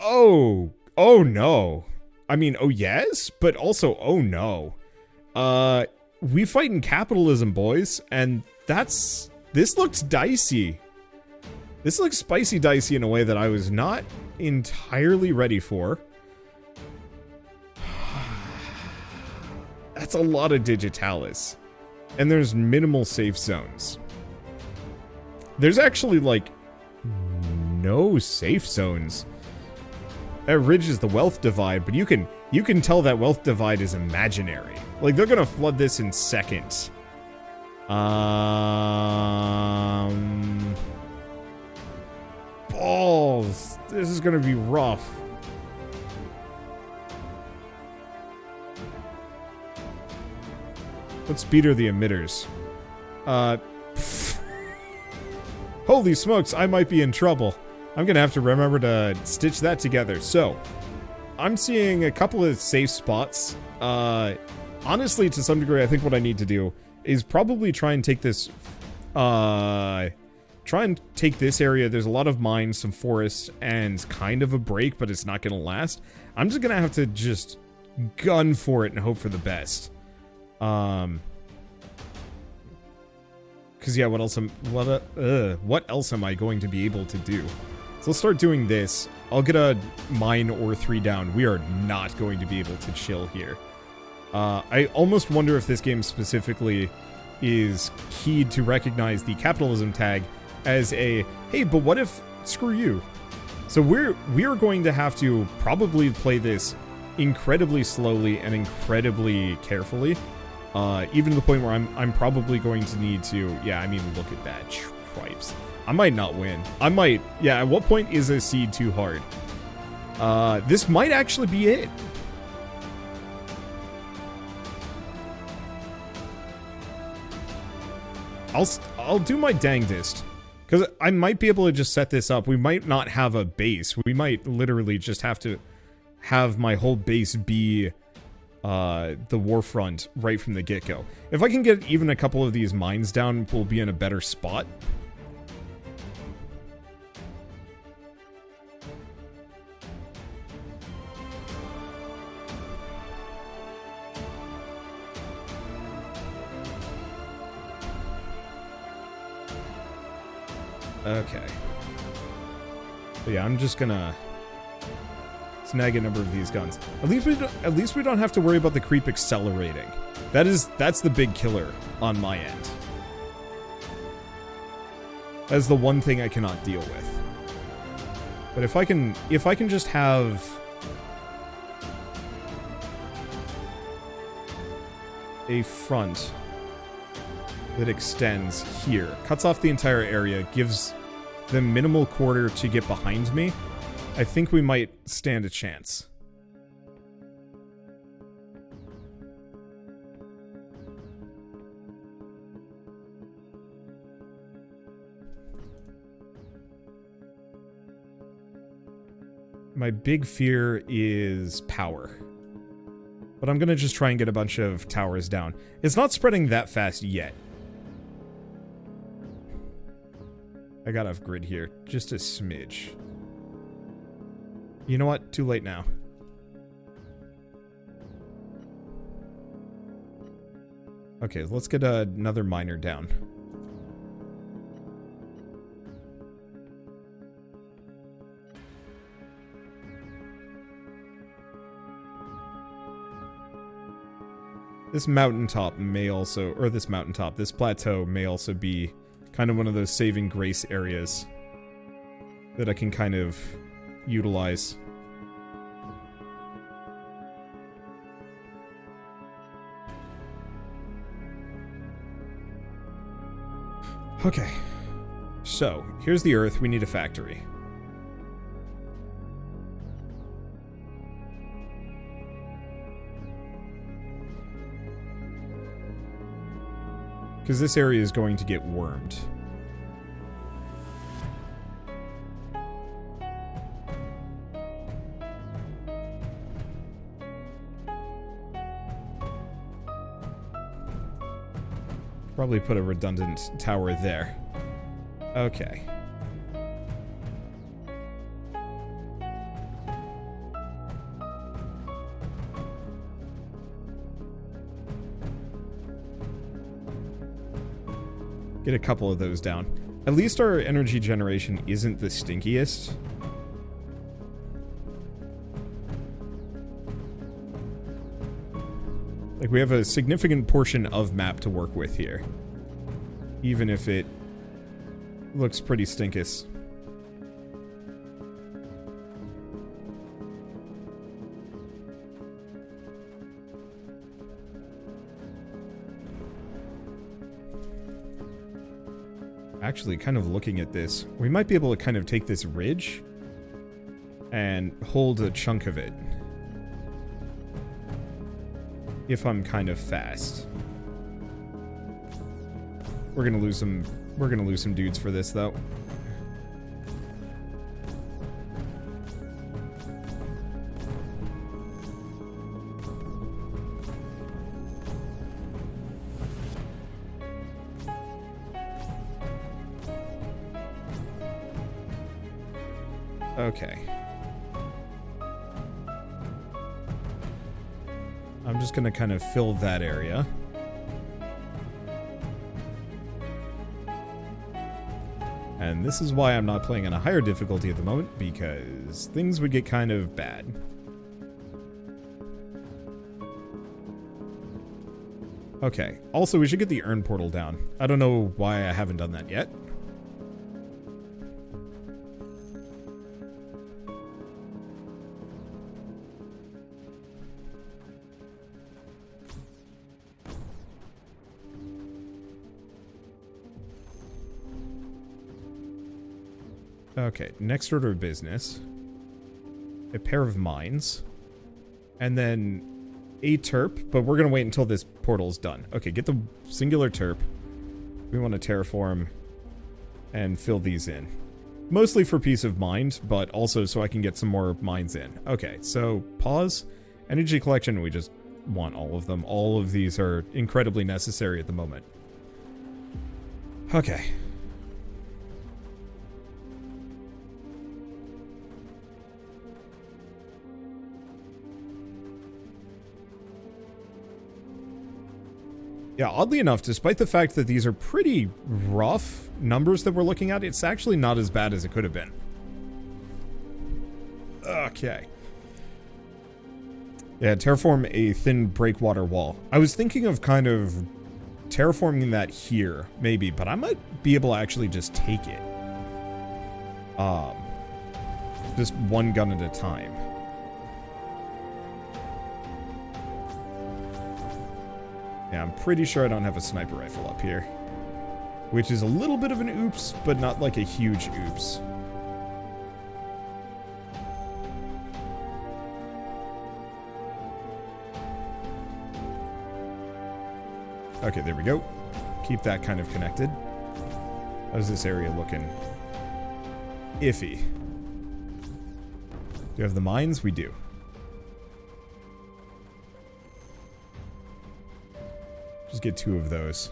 Oh, oh no. I mean, oh yes, but also oh no. We fighting capitalism, boys, and this looks dicey. This looks spicy dicey in a way that I was not entirely ready for. That's a lot of digitalis. And there's minimal safe zones. There's actually, like, no safe zones. That ridge is the wealth divide, but you can tell that wealth divide is imaginary. Like, they're gonna flood this in seconds. Balls. This is gonna be rough. What speed are the emitters? Holy smokes, I might be in trouble. I'm gonna have to remember to stitch that together. So, I'm seeing a couple of safe spots. Honestly, to some degree, I think what I need to do is probably try and take this, area. There's a lot of mines, some forests, and kind of a break, but it's not gonna last. I'm just gonna have to just gun for it and hope for the best. Cause yeah, what else am I going to be able to do? So let's start doing this. I'll get a mine or 3 down. We are not going to be able to chill here. I almost wonder if this game specifically is keyed to recognize the capitalism tag as a, hey, but what if, screw you. So we are going to have to probably play this incredibly slowly and incredibly carefully. Even to the point where I'm probably going to need to, yeah, I mean, look at that, cripes. I might not win. I might, yeah, at what point is a seed too hard? This might actually be it. I'll do my dangdest. Because I might be able to just set this up. We might not have a base. We might literally just have to have my whole base be the war front right from the get-go. If I can get even a couple of these mines down, we'll be in a better spot. Okay. But yeah, I'm just gonna snag a number of these guns. At least we don't have to worry about the creep accelerating. That's the big killer on my end. That's the one thing I cannot deal with. But if I can just have a front that extends here, cuts off the entire area, gives them minimal quarter to get behind me, I think we might stand a chance. My big fear is power. But I'm gonna just try and get a bunch of towers down. It's not spreading that fast yet. I got off grid here. Just a smidge. You know what? Too late now. Okay, let's get another miner down. This mountaintop may also, or this mountaintop, this plateau may also be kind of one of those saving grace areas that I can kind of utilize. Okay. So, here's the Earth. We need a factory. Because this area is going to get wormed. Probably put a redundant tower there. Okay. Get a couple of those down. At least our energy generation isn't the stinkiest. Like, we have a significant portion of map to work with here. Even if it looks pretty stinkus. Actually, kind of looking at this, we might be able to kind of take this ridge and hold a chunk of it. If I'm kind of fast. We're gonna lose some dudes for this though. Okay. I'm just gonna kind of fill that area. And this is why I'm not playing on a higher difficulty at the moment, because things would get kind of bad. Okay. Also, we should get the urn portal down. I don't know why I haven't done that yet. Okay, next order of business. A pair of mines. And then a terp, but we're going to wait until this portal's done. Okay, get the singular terp. We want to terraform and fill these in. Mostly for peace of mind, but also so I can get some more mines in. Okay, so pause. Energy collection, we just want all of them. All of these are incredibly necessary at the moment. Okay. Yeah, oddly enough, despite the fact that these are pretty rough numbers that we're looking at, it's actually not as bad as it could have been. Okay. Yeah, terraform a thin breakwater wall. I was thinking of kind of terraforming that here, maybe, but I might be able to actually just take it. Just one gun at a time. Yeah, I'm pretty sure I don't have a sniper rifle up here. Which is a little bit of an oops, but not like a huge oops. Okay, there we go. Keep that kind of connected. How's this area looking? Iffy. Do you have the mines? We do. Just get 2 of those.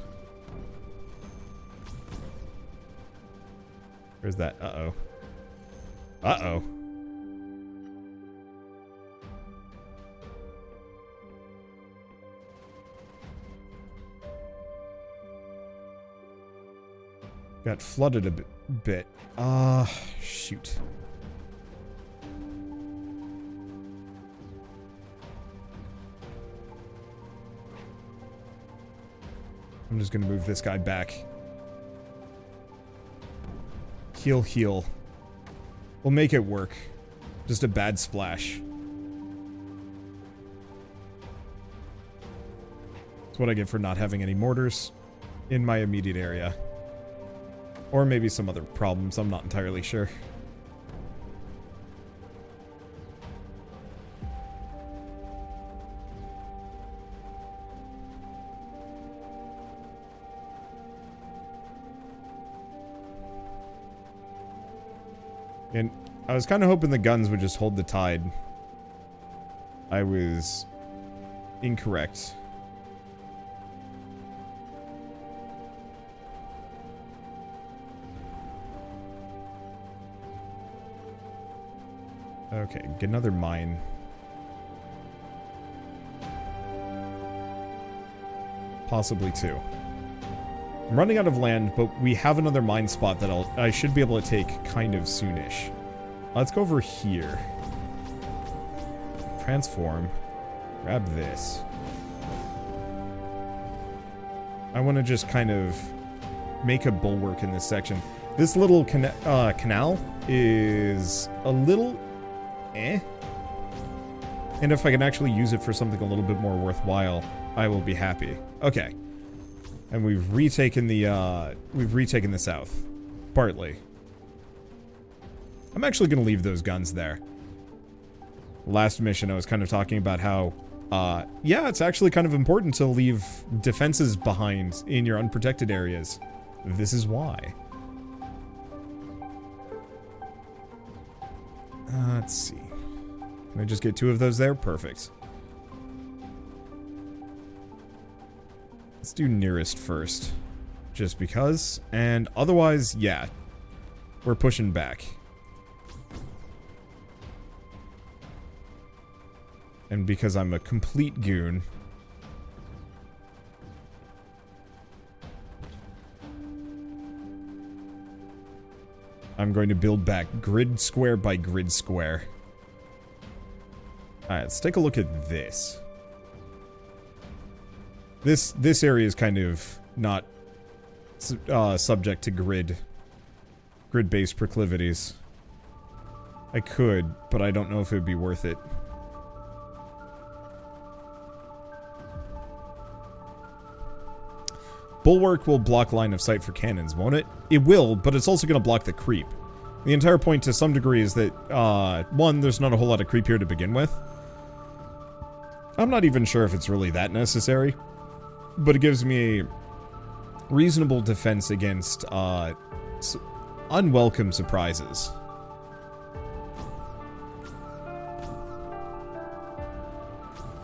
Where's that? Uh-oh. Uh-oh. Got flooded a bit. Shoot. I'm just gonna move this guy back. Heal, heal. We'll make it work. Just a bad splash. That's what I get for not having any mortars in my immediate area. Or maybe some other problems, I'm not entirely sure. And I was kind of hoping the guns would just hold the tide. I was incorrect. Okay, get another mine. Possibly 2. I'm running out of land, but we have another mine spot that I should be able to take kind of soonish. Let's go over here. Transform. Grab this. I want to just kind of make a bulwark in this section. This little canal is a little eh. And if I can actually use it for something a little bit more worthwhile, I will be happy. Okay. And we've retaken the south. Partly. I'm actually going to leave those guns there. Last mission, I was kind of talking about how, yeah, it's actually kind of important to leave defenses behind in your unprotected areas. This is why. Let's see. Can I just get 2 of those there? Perfect. Let's do nearest first. Just because. And otherwise, yeah. We're pushing back. And because I'm a complete goon. I'm going to build back grid square by grid square. Alright, let's take a look at this. This area is kind of not subject to grid-based proclivities. I could, but I don't know if it would be worth it. Bulwark will block line of sight for cannons, won't it? It will, but it's also going to block the creep. The entire point to some degree is that, one, there's not a whole lot of creep here to begin with. I'm not even sure if it's really that necessary, but it gives me a reasonable defense against, unwelcome surprises.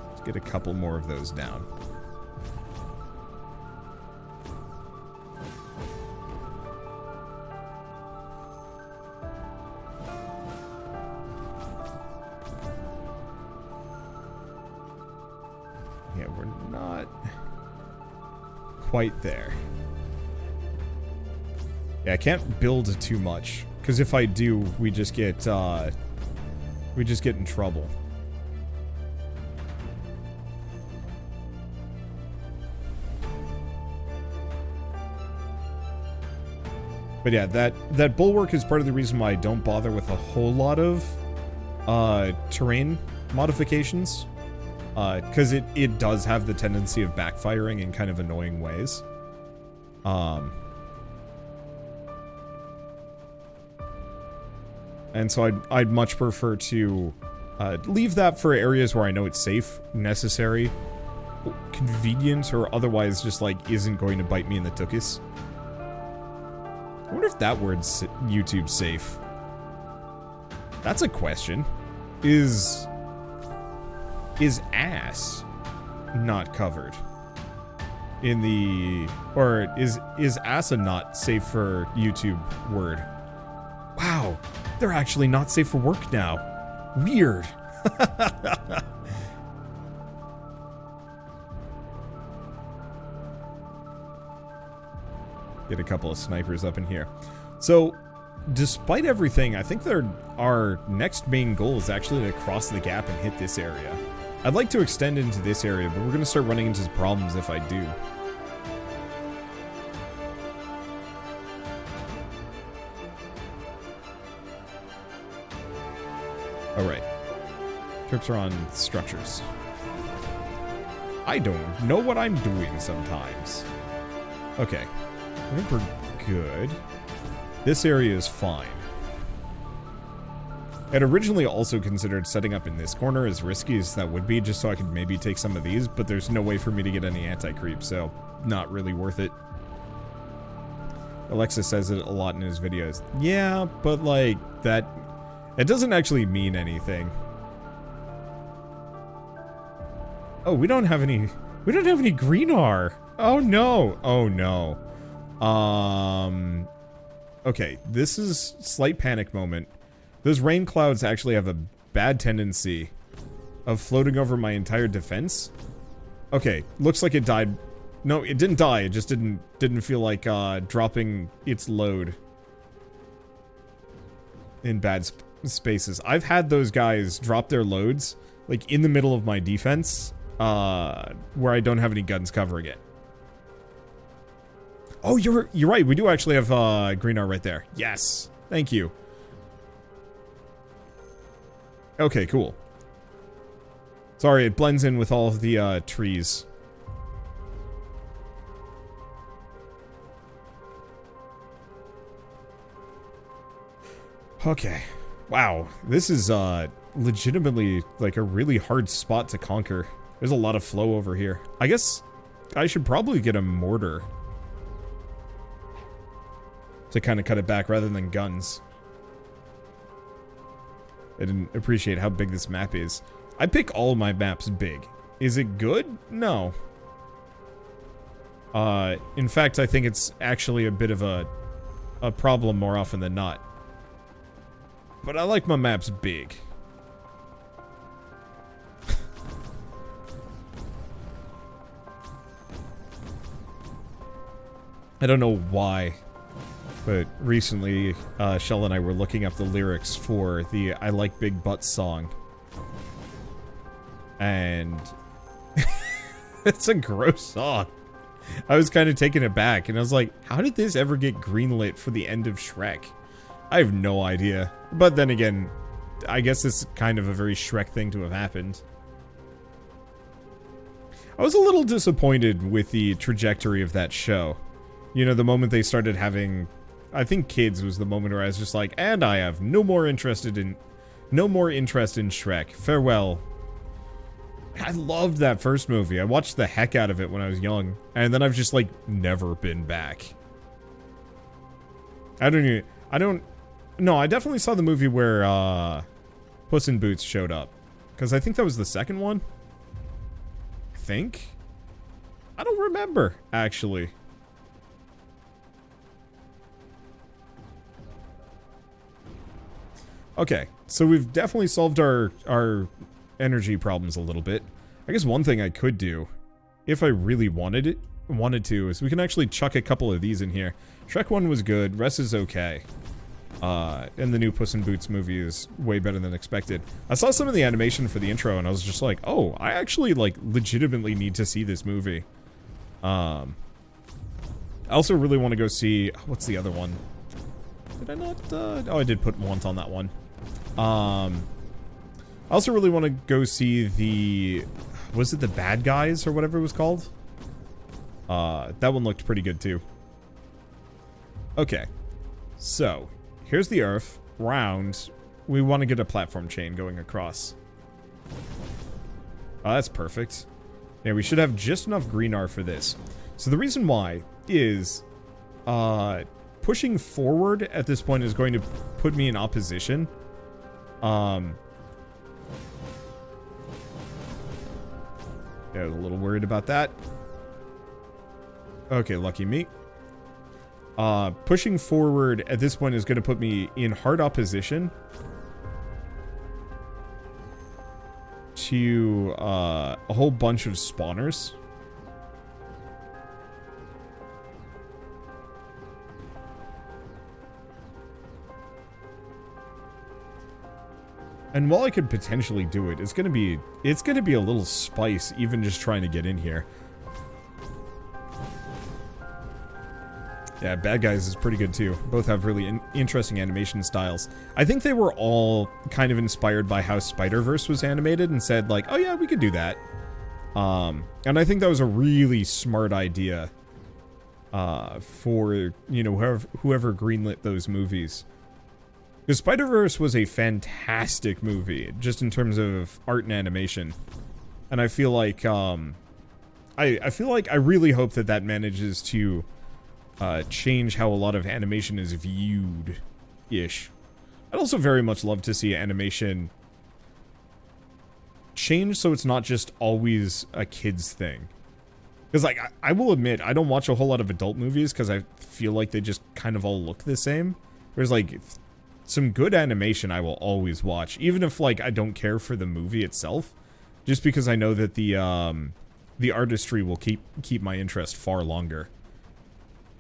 Let's get a couple more of those down. Yeah, we're not quite there. Yeah, I can't build too much, because if I do, we just get in trouble. But yeah, that bulwark is part of the reason why I don't bother with a whole lot of terrain modifications. Because it does have the tendency of backfiring in kind of annoying ways. And so I'd much prefer to leave that for areas where I know it's safe, necessary, convenient, or otherwise just like isn't going to bite me in the tuchus. I wonder if that word's YouTube safe. That's a question. Is ass not covered in the, or is ass a not safe for YouTube word? Wow, they're actually not safe for work now. Weird. Get a couple of snipers up in here. So, despite everything, I think our next main goal is actually to cross the gap and hit this area. I'd like to extend into this area, but we're going to start running into problems if I do. Alright. Trips are on structures. I don't know what I'm doing sometimes. Okay. I think we're good. This area is fine. I'd originally also considered setting up in this corner, as risky as that would be, just so I could maybe take some of these, but there's no way for me to get any anti-creep, so not really worth it. Alexa says it a lot in his videos. Yeah, but like, it doesn't actually mean anything. Oh, we don't have any green R. Oh no. Oh no. Okay, this is slight panic moment. Those rain clouds actually have a bad tendency of floating over my entire defense. Okay, looks like it died No, it didn't die. It just didn't feel like dropping its load in bad spaces. I've had those guys drop their loads like in the middle of my defense, where I don't have any guns covering it. Oh, you're right. We do actually have green art right there. Yes, thank you. Okay, cool. Sorry, it blends in with all of the trees. Okay. Wow. This is legitimately like a really hard spot to conquer. There's a lot of flow over here. I guess I should probably get a mortar to kind of cut it back rather than guns. I didn't appreciate how big this map is. I pick all of my maps big. Is it good? No. In fact, I think it's actually a bit of a problem more often than not. But I like my maps big. I don't know why, but recently, Shell and I were looking up the lyrics for the I Like Big Butts song. And it's a gross song. I was kind of taken aback, and I was like, how did this ever get greenlit for the end of Shrek? I have no idea. But then again, I guess it's kind of a very Shrek thing to have happened. I was a little disappointed with the trajectory of that show. You know, the moment they started having... I think Kids was the moment where I was just like, and I have no more interest in Shrek. Farewell. I loved that first movie. I watched the heck out of it when I was young. And then I've just, like, never been back. No, I definitely saw the movie where, Puss in Boots showed up. Because I think that was the second one. I think? I don't remember, actually. Okay, so we've definitely solved our energy problems a little bit. I guess one thing I could do, if I really wanted to, is we can actually chuck a couple of these in here. Shrek 1 was good, rest is okay. And the new Puss in Boots movie is way better than expected. I saw some of the animation for the intro and I was just like, oh, I actually, like, legitimately need to see this movie. I also really want to go see, what's the other one? Did I not, oh, I did put want on that one. I also really want to go see the, was it the Bad Guys or whatever it was called? That one looked pretty good too. Okay, so here's the Earth, round. We want to get a platform chain going across. Oh, that's perfect. Yeah, we should have just enough green R for this. So the reason why is, pushing forward at this point is going to put me in opposition. Yeah, I was a little worried about that. Okay, lucky me. Pushing forward at this point is going to put me in hard opposition to a whole bunch of spawners. And while I could potentially do it, it's gonna be a little spice even just trying to get in here. Yeah, Bad Guys is pretty good too. Both have really interesting animation styles. I think they were all kind of inspired by how Spider-Verse was animated and said like, oh yeah, we could do that. And I think that was a really smart idea for, you know, whoever greenlit those movies. Because Spider-Verse was a fantastic movie, just in terms of art and animation. And I feel like, I feel like I really hope that that manages to change how a lot of animation is viewed-ish. I'd also very much love to see animation change so it's not just always a kid's thing. Because, like, I will admit, I don't watch a whole lot of adult movies because I feel like they just kind of all look the same. Whereas, like, some good animation I will always watch, even if, like, I don't care for the movie itself. Just because I know that the the artistry will keep my interest far longer.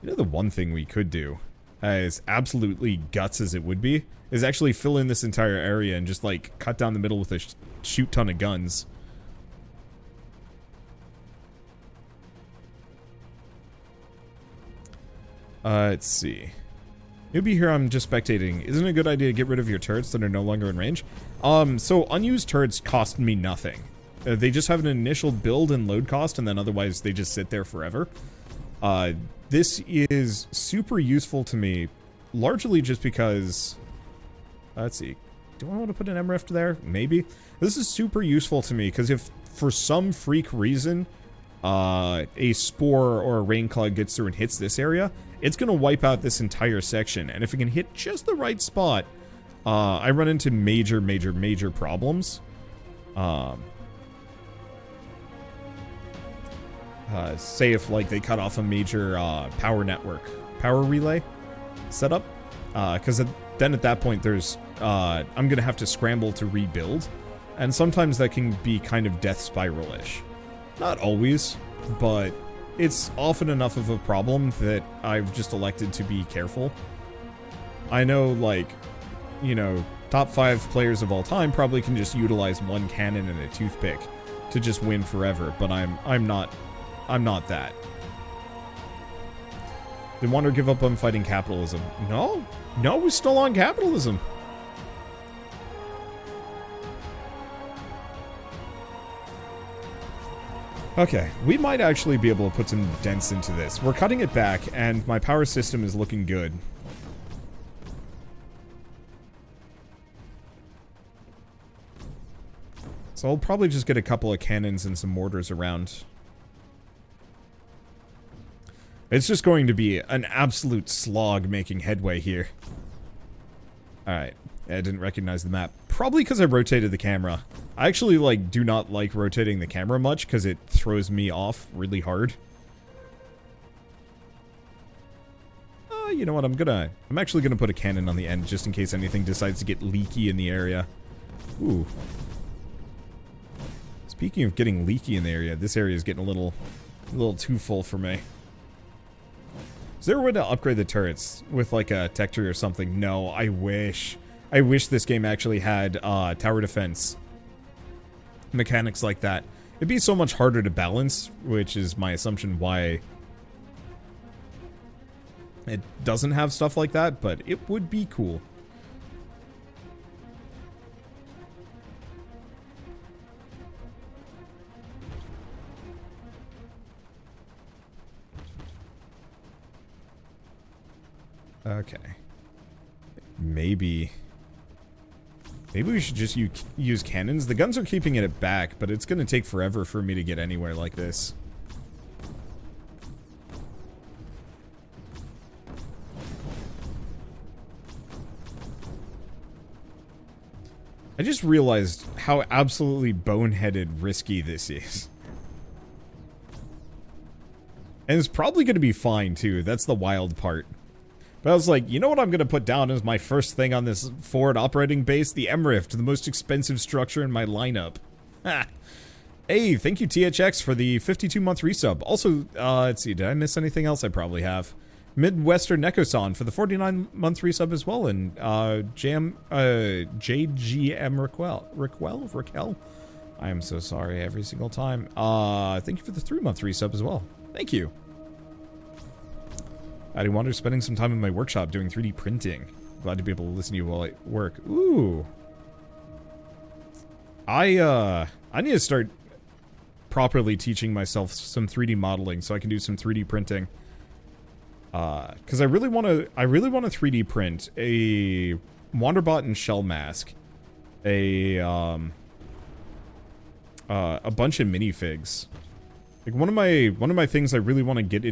You know, the one thing we could do, as absolutely guts as it would be, is actually fill in this entire area and just like cut down the middle with a shoot ton of guns. Let's see. You'll be here, I'm just spectating. Isn't it a good idea to get rid of your turrets that are no longer in range? So unused turrets cost me nothing. They just have an initial build and load cost, and then otherwise they just sit there forever. This is super useful to me, largely just because... let's see. Do I want to put an MRF there? Maybe. This is super useful to me, because if for some freak reason a spore or a rain cloud gets through and hits this area, it's going to wipe out this entire section. And if it can hit just the right spot, I run into major problems. Say if like they cut off a major power relay setup, because then at that point there's I'm gonna have to scramble to rebuild, and sometimes that can be kind of death spiral-ish. Not always, but it's often enough of a problem that I've just elected to be careful. I know, like, you know, top 5 players of all time probably can just utilize one cannon and a toothpick to just win forever, but I'm not that. Did Wander give up on fighting capitalism? No, we're still on capitalism. Okay, we might actually be able to put some dents into this. We're cutting it back, and my power system is looking good. So I'll probably just get a couple of cannons and some mortars around. It's just going to be an absolute slog making headway here. Alright, I didn't recognize the map. Probably because I rotated the camera. I actually, like, do not like rotating the camera much because it throws me off really hard. You know what, I'm actually gonna put a cannon on the end just in case anything decides to get leaky in the area. Ooh. Speaking of getting leaky in the area, this area is getting a little too full for me. Is there a way to upgrade the turrets with like a tech tree or something? No, I wish. I wish this game actually had tower defense mechanics like that. It'd be so much harder to balance, which is my assumption why it doesn't have stuff like that, but it would be cool. Okay. Maybe we should just use cannons. The guns are keeping it back, but it's gonna take forever for me to get anywhere like this. I just realized how absolutely boneheaded risky this is. And it's probably gonna be fine, too. That's the wild part. But I was like, you know what I'm going to put down as my first thing on this forward operating base? The MRIFT, the most expensive structure in my lineup. Ha! Hey, thank you THX for the 52-month resub. Also, let's see, did I miss anything else? I probably have. Midwestern Nekosan for the 49-month resub as well. And JGM Raquel? I am so sorry every single time. Thank you for the 3-month resub as well. Thank you. I wonder spending some time in my workshop doing 3D printing. Glad to be able to listen to you while I work. Ooh. I need to start properly teaching myself some 3D modeling so I can do some 3D printing. Cause I really want to 3D print a Wanderbot and Shell Mask, a bunch of minifigs. Like one of my things I really want to get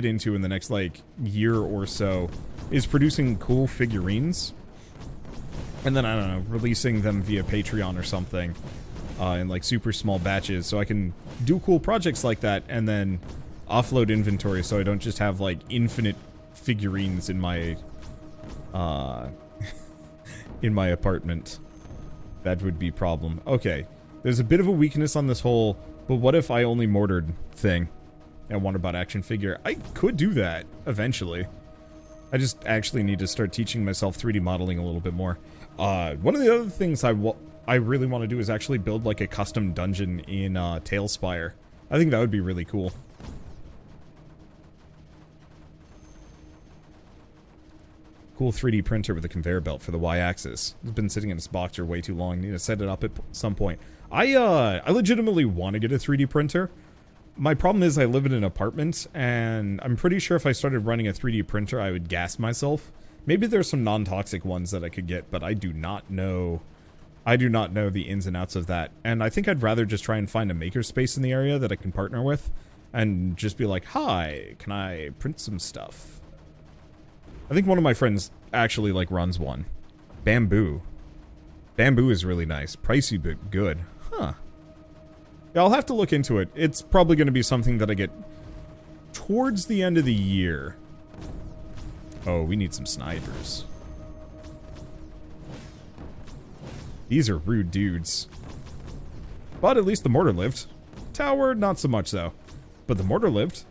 into in the next like year or so is producing cool figurines, and then I don't know, releasing them via Patreon or something in like super small batches, so I can do cool projects like that and then offload inventory, so I don't just have like infinite figurines in my in my apartment. That would be a problem. Okay. There's a bit of a weakness on this whole, but what if I only mortared thing and wonder about action figure? I could do that eventually. I just actually need to start teaching myself 3D modeling a little bit more. One of the other things I really want to do is actually build like a custom dungeon in Tailspire. I think that would be really cool. Cool 3D printer with a conveyor belt for the Y-axis. It's been sitting in its box for way too long. Need to set it up at some point. I legitimately want to get a 3D printer. My problem is I live in an apartment, and I'm pretty sure if I started running a 3D printer, I would gas myself. Maybe there's some non-toxic ones that I could get, but I do not know. I do not know the ins and outs of that. And I think I'd rather just try and find a makerspace in the area that I can partner with, and just be like, "Hi, can I print some stuff?" I think one of my friends actually, like, runs one. Bamboo. Bamboo is really nice. Pricey, but good. Huh. Yeah, I'll have to look into it. It's probably going to be something that I get towards the end of the year. Oh, we need some snipers. These are rude dudes. But at least the mortar lived. Tower, not so much, though. But the mortar lived.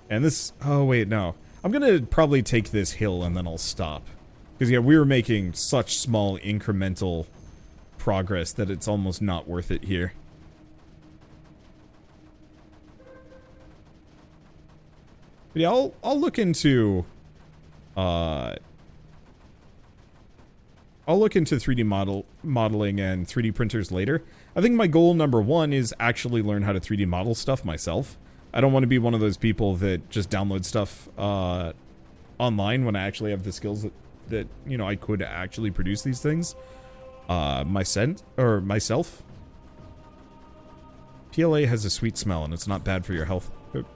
And this... Oh, wait, no. I'm gonna probably take this hill and then I'll stop. Because, yeah, we were making such small incremental progress that it's almost not worth it here. But yeah, I'll look into... I'll look into 3D modeling and 3D printers later. I think my goal number one is actually learn how to 3D model stuff myself. I don't want to be one of those people that just download stuff online when I actually have the skills that you know, I could actually produce these things myself. PLA has a sweet smell and it's not bad for your health,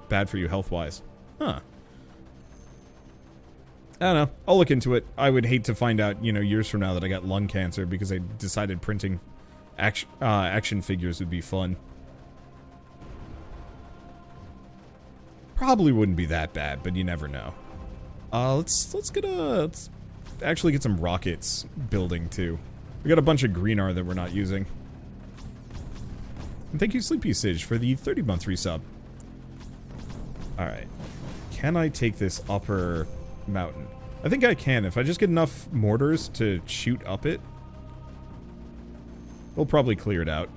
bad for you health-wise. Huh. I don't know. I'll look into it. I would hate to find out, you know, years from now that I got lung cancer because I decided printing action figures would be fun. Probably wouldn't be that bad, but you never know. Let's actually get some rockets building too. We got a bunch of green R that we're not using. And thank you, Sleepy Sage, for the 30-month resub. Alright. Can I take this upper mountain? I think I can. If I just get enough mortars to shoot up it, we'll probably clear it out.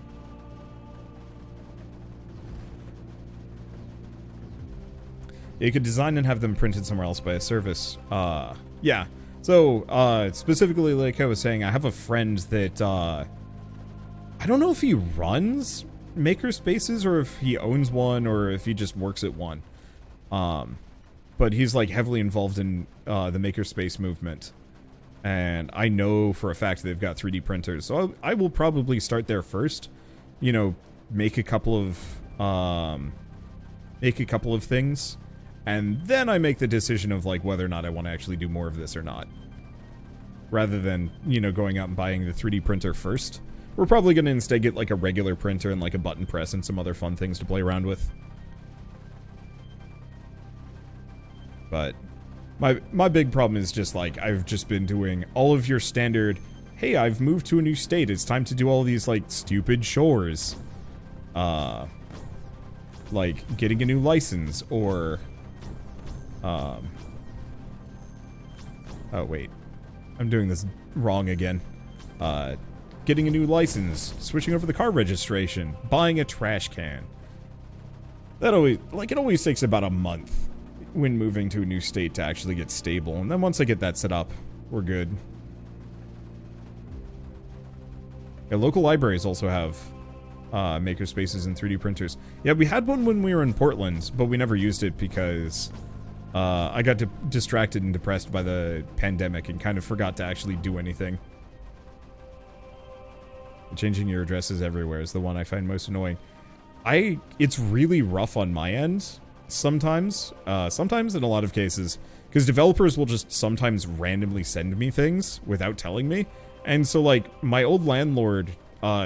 You could design and have them printed somewhere else by a service. Yeah. So, specifically, like I was saying, I have a friend that, I don't know if he runs makerspaces or if he owns one or if he just works at one. But he's, like, heavily involved in, the makerspace movement. And I know for a fact they've got 3D printers. So I will probably start there first. You know, make a couple of things. And then I make the decision of, like, whether or not I want to actually do more of this or not. Rather than, you know, going out and buying the 3D printer first. We're probably going to instead get, like, a regular printer and, like, a button press and some other fun things to play around with. But my big problem is just, like, I've just been doing all of your standard, hey, I've moved to a new state, it's time to do all these, like, stupid chores. Like, getting a new license, or... Oh, wait. I'm doing this wrong again. Getting a new license, switching over the car registration, buying a trash can. That always, like, it always takes about a month when moving to a new state to actually get stable. And then once I get that set up, we're good. Yeah, local libraries also have makerspaces and 3D printers. Yeah, we had one when we were in Portland, but we never used it because I got distracted and depressed by the pandemic and kind of forgot to actually do anything. Changing your addresses everywhere is the one I find most annoying. It's really rough on my end sometimes. Sometimes in a lot of cases. Because developers will just sometimes randomly send me things without telling me. And so, like, my old landlord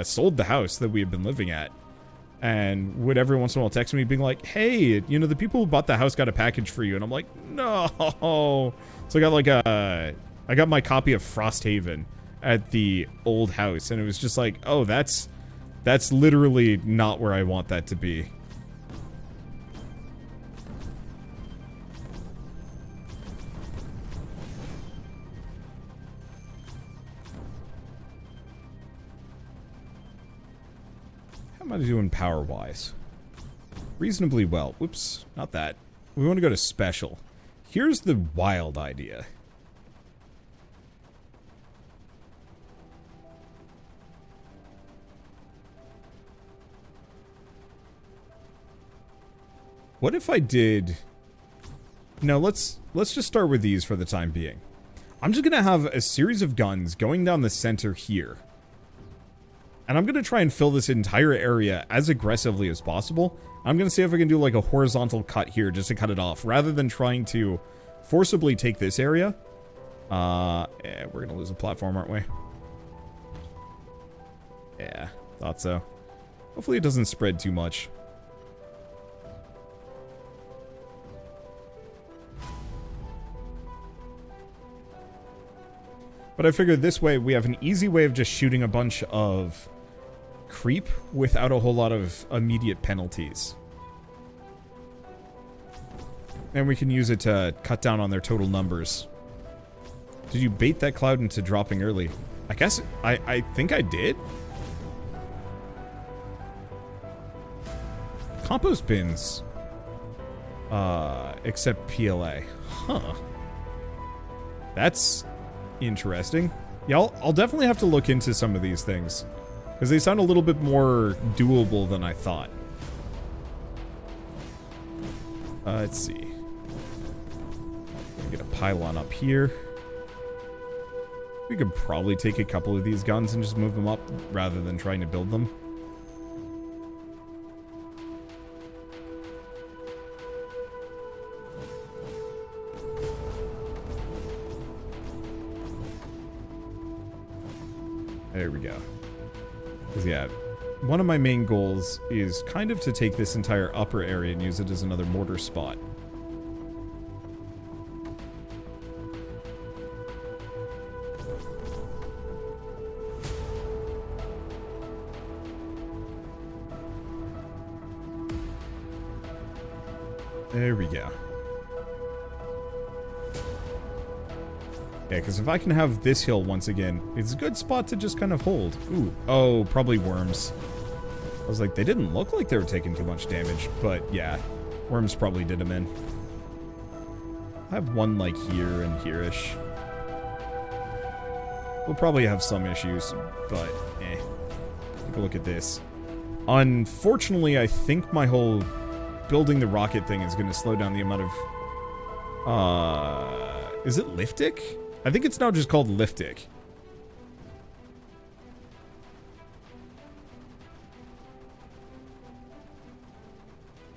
sold the house that we had been living at. And would every once in a while text me being like, hey, you know, the people who bought the house got a package for you. And I'm like, no. So I got like I got my copy of Frosthaven at the old house. And it was just like, oh, that's That's literally not where I want that to be. How am I doing power-wise? Reasonably well. Whoops, not that. We want to go to special. Here's the wild idea. What if I did... No, let's just start with these for the time being. I'm just gonna have a series of guns going down the center here. And I'm gonna try and fill this entire area as aggressively as possible. I'm gonna see if I can do like a horizontal cut here just to cut it off, rather than trying to forcibly take this area. Yeah, we're gonna lose a platform, aren't we? Yeah, thought so. Hopefully it doesn't spread too much. But I figured this way we have an easy way of just shooting a bunch of creep without a whole lot of immediate penalties. And we can use it to cut down on their total numbers. Did you bait that cloud into dropping early? I guess I think I did. Compost bins. Except PLA. Huh. That's interesting. Yeah, I'll definitely have to look into some of these things, because they sound a little bit more doable than I thought. Let's see. Get a pylon up here. We could probably take a couple of these guns and just move them up rather than trying to build them. There we go. Because, yeah, one of my main goals is kind of to take this entire upper area and use it as another mortar spot. There we go. Yeah, because if I can have this hill once again, it's a good spot to just kind of hold. Ooh, oh, probably worms. I was like, they didn't look like they were taking too much damage, but yeah, worms probably did them in. I have one like here and here-ish. We'll probably have some issues, but eh. Take a look at this. Unfortunately, I think my whole building the rocket thing is going to slow down the amount of... is it Liftic? I think it's now just called Liftic.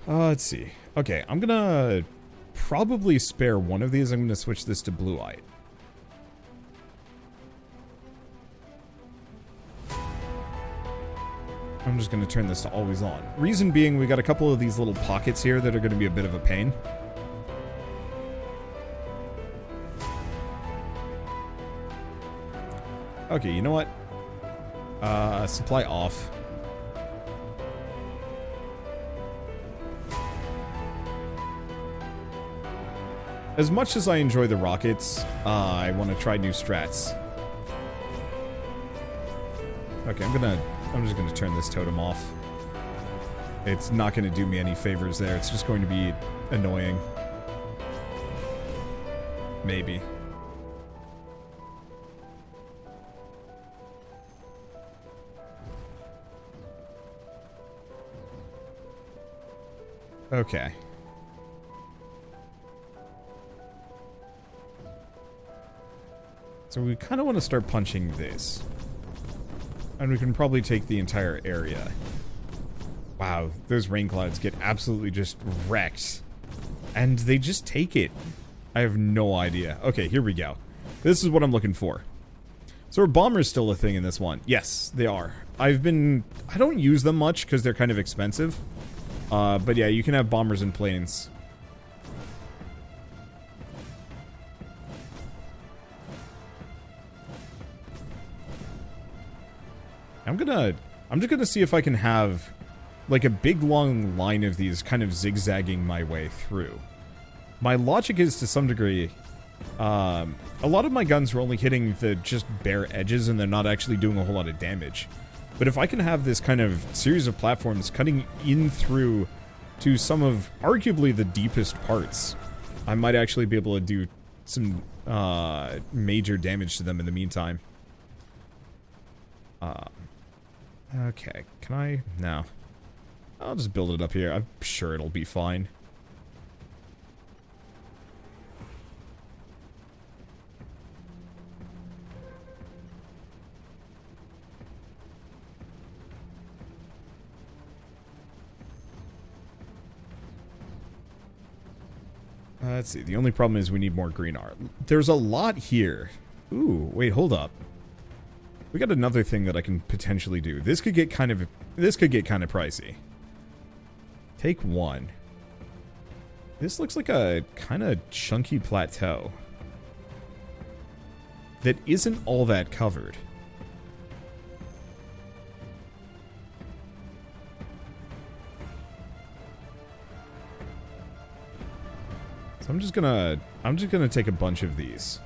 Let's see. Okay, I'm gonna probably spare one of these. I'm gonna switch this to Blue-Eyed. I'm just gonna turn this to always on. Reason being, we got a couple of these little pockets here that are gonna be a bit of a pain. Okay, you know what? Supply off. As much as I enjoy the rockets, I want to try new strats. Okay, I'm just gonna turn this totem off. It's not gonna do me any favors there. It's just going to be annoying. Maybe. Okay. So we kind of want to start punching this. And we can probably take the entire area. Wow, those rain clouds get absolutely just wrecked. And they just take it. I have no idea. Okay, here we go. This is what I'm looking for. So are bombers still a thing in this one? Yes, they are. I don't use them much because they're kind of expensive. But yeah, you can have bombers and planes. I'm gonna I'm just gonna see if I can have like a big long line of these kind of zigzagging my way through. My logic is to some degree, a lot of my guns are only hitting the just bare edges and they're not actually doing a whole lot of damage. But if I can have this kind of series of platforms cutting in through to some of arguably the deepest parts, I might actually be able to do some major damage to them in the meantime. Okay, can I? No. I'll just build it up here. I'm sure it'll be fine. Let's see. The only problem is we need more green art. There's a lot here. Ooh, wait, hold up. We got another thing that I can potentially do. This could get kind of pricey. Take one. This looks like a kind of chunky plateau that isn't all that covered. So I'm just gonna take a bunch of these.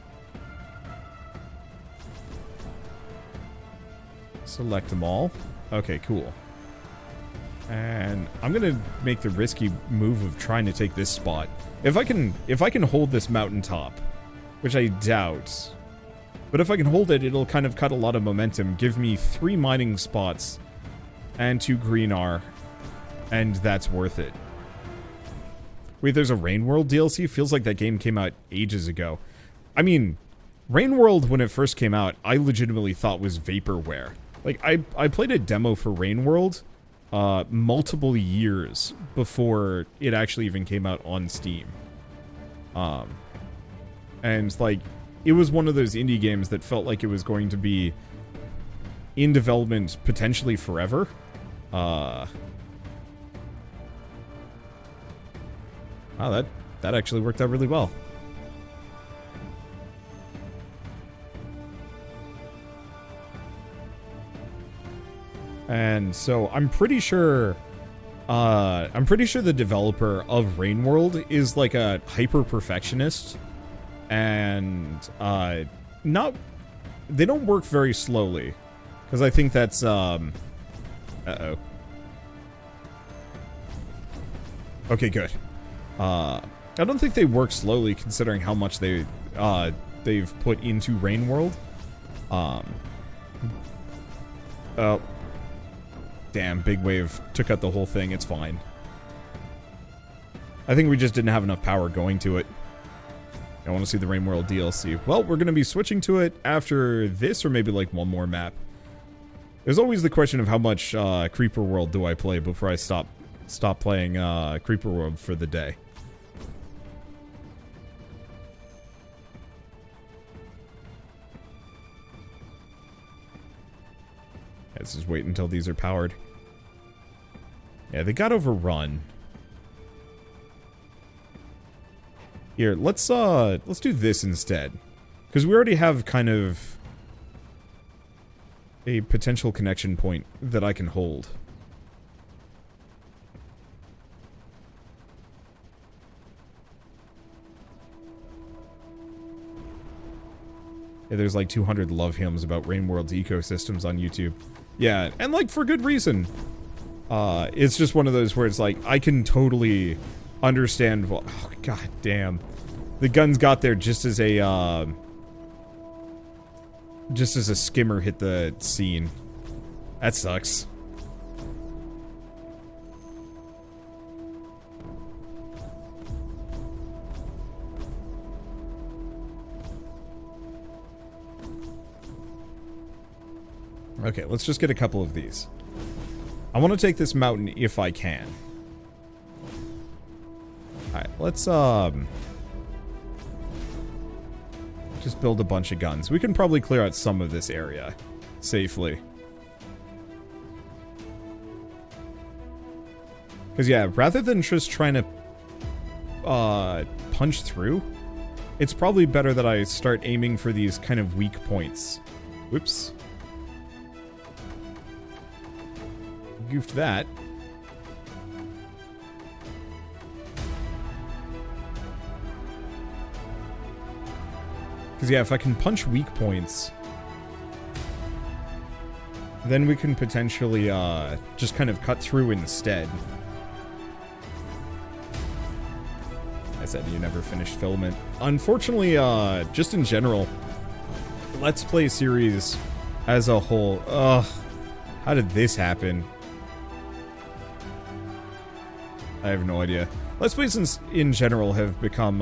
Select them all. Okay, cool. And I'm gonna make the risky move of trying to take this spot. If I can hold this mountaintop, which I doubt, but if I can hold it, it'll kind of cut a lot of momentum, give me 3 mining spots and 2 green R, and that's worth it. Wait, there's a Rain World DLC? Feels like that game came out ages ago. I mean, Rain World, when it first came out, I legitimately thought was vaporware. Like, I played a demo for Rain World multiple years before it actually even came out on Steam. And, like, it was one of those indie games that felt like it was going to be in development potentially forever. Wow, that actually worked out really well. And so I'm pretty sure the developer of Rain World is like a hyper perfectionist, and they don't work very slowly, because I think that's uh-oh. Okay, good. I don't think they work slowly considering how much they've put into Rain World. Oh. Damn, big wave took out the whole thing. It's fine. I think we just didn't have enough power going to it. I want to see the Rain World DLC. Well, we're going to be switching to it after this, or maybe like one more map. There's always the question of how much Creeper World do I play before I stop playing Creeper World for the day. Let's just wait until these are powered. Yeah, they got overrun. Here, let's do this instead. Because we already have kind of a potential connection point that I can hold. Yeah, there's like 200 love hymns about Rain World's ecosystems on YouTube. Yeah, and like for good reason. It's just one of those where it's like, I can totally understand, well, oh, god damn. The guns got there just as a skimmer hit the scene. That sucks. Okay, let's just get a couple of these. I want to take this mountain if I can. Alright, let's, just build a bunch of guns. We can probably clear out some of this area safely. Because, yeah, rather than just trying to, punch through, it's probably better that I start aiming for these kind of weak points. Whoops. goofed that. Because, yeah, if I can punch weak points, then we can potentially just kind of cut through instead. I said you never finished Filament. Unfortunately, just in general, Let's Play series as a whole. Ugh. How did this happen? I have no idea. Let's Plays in general have become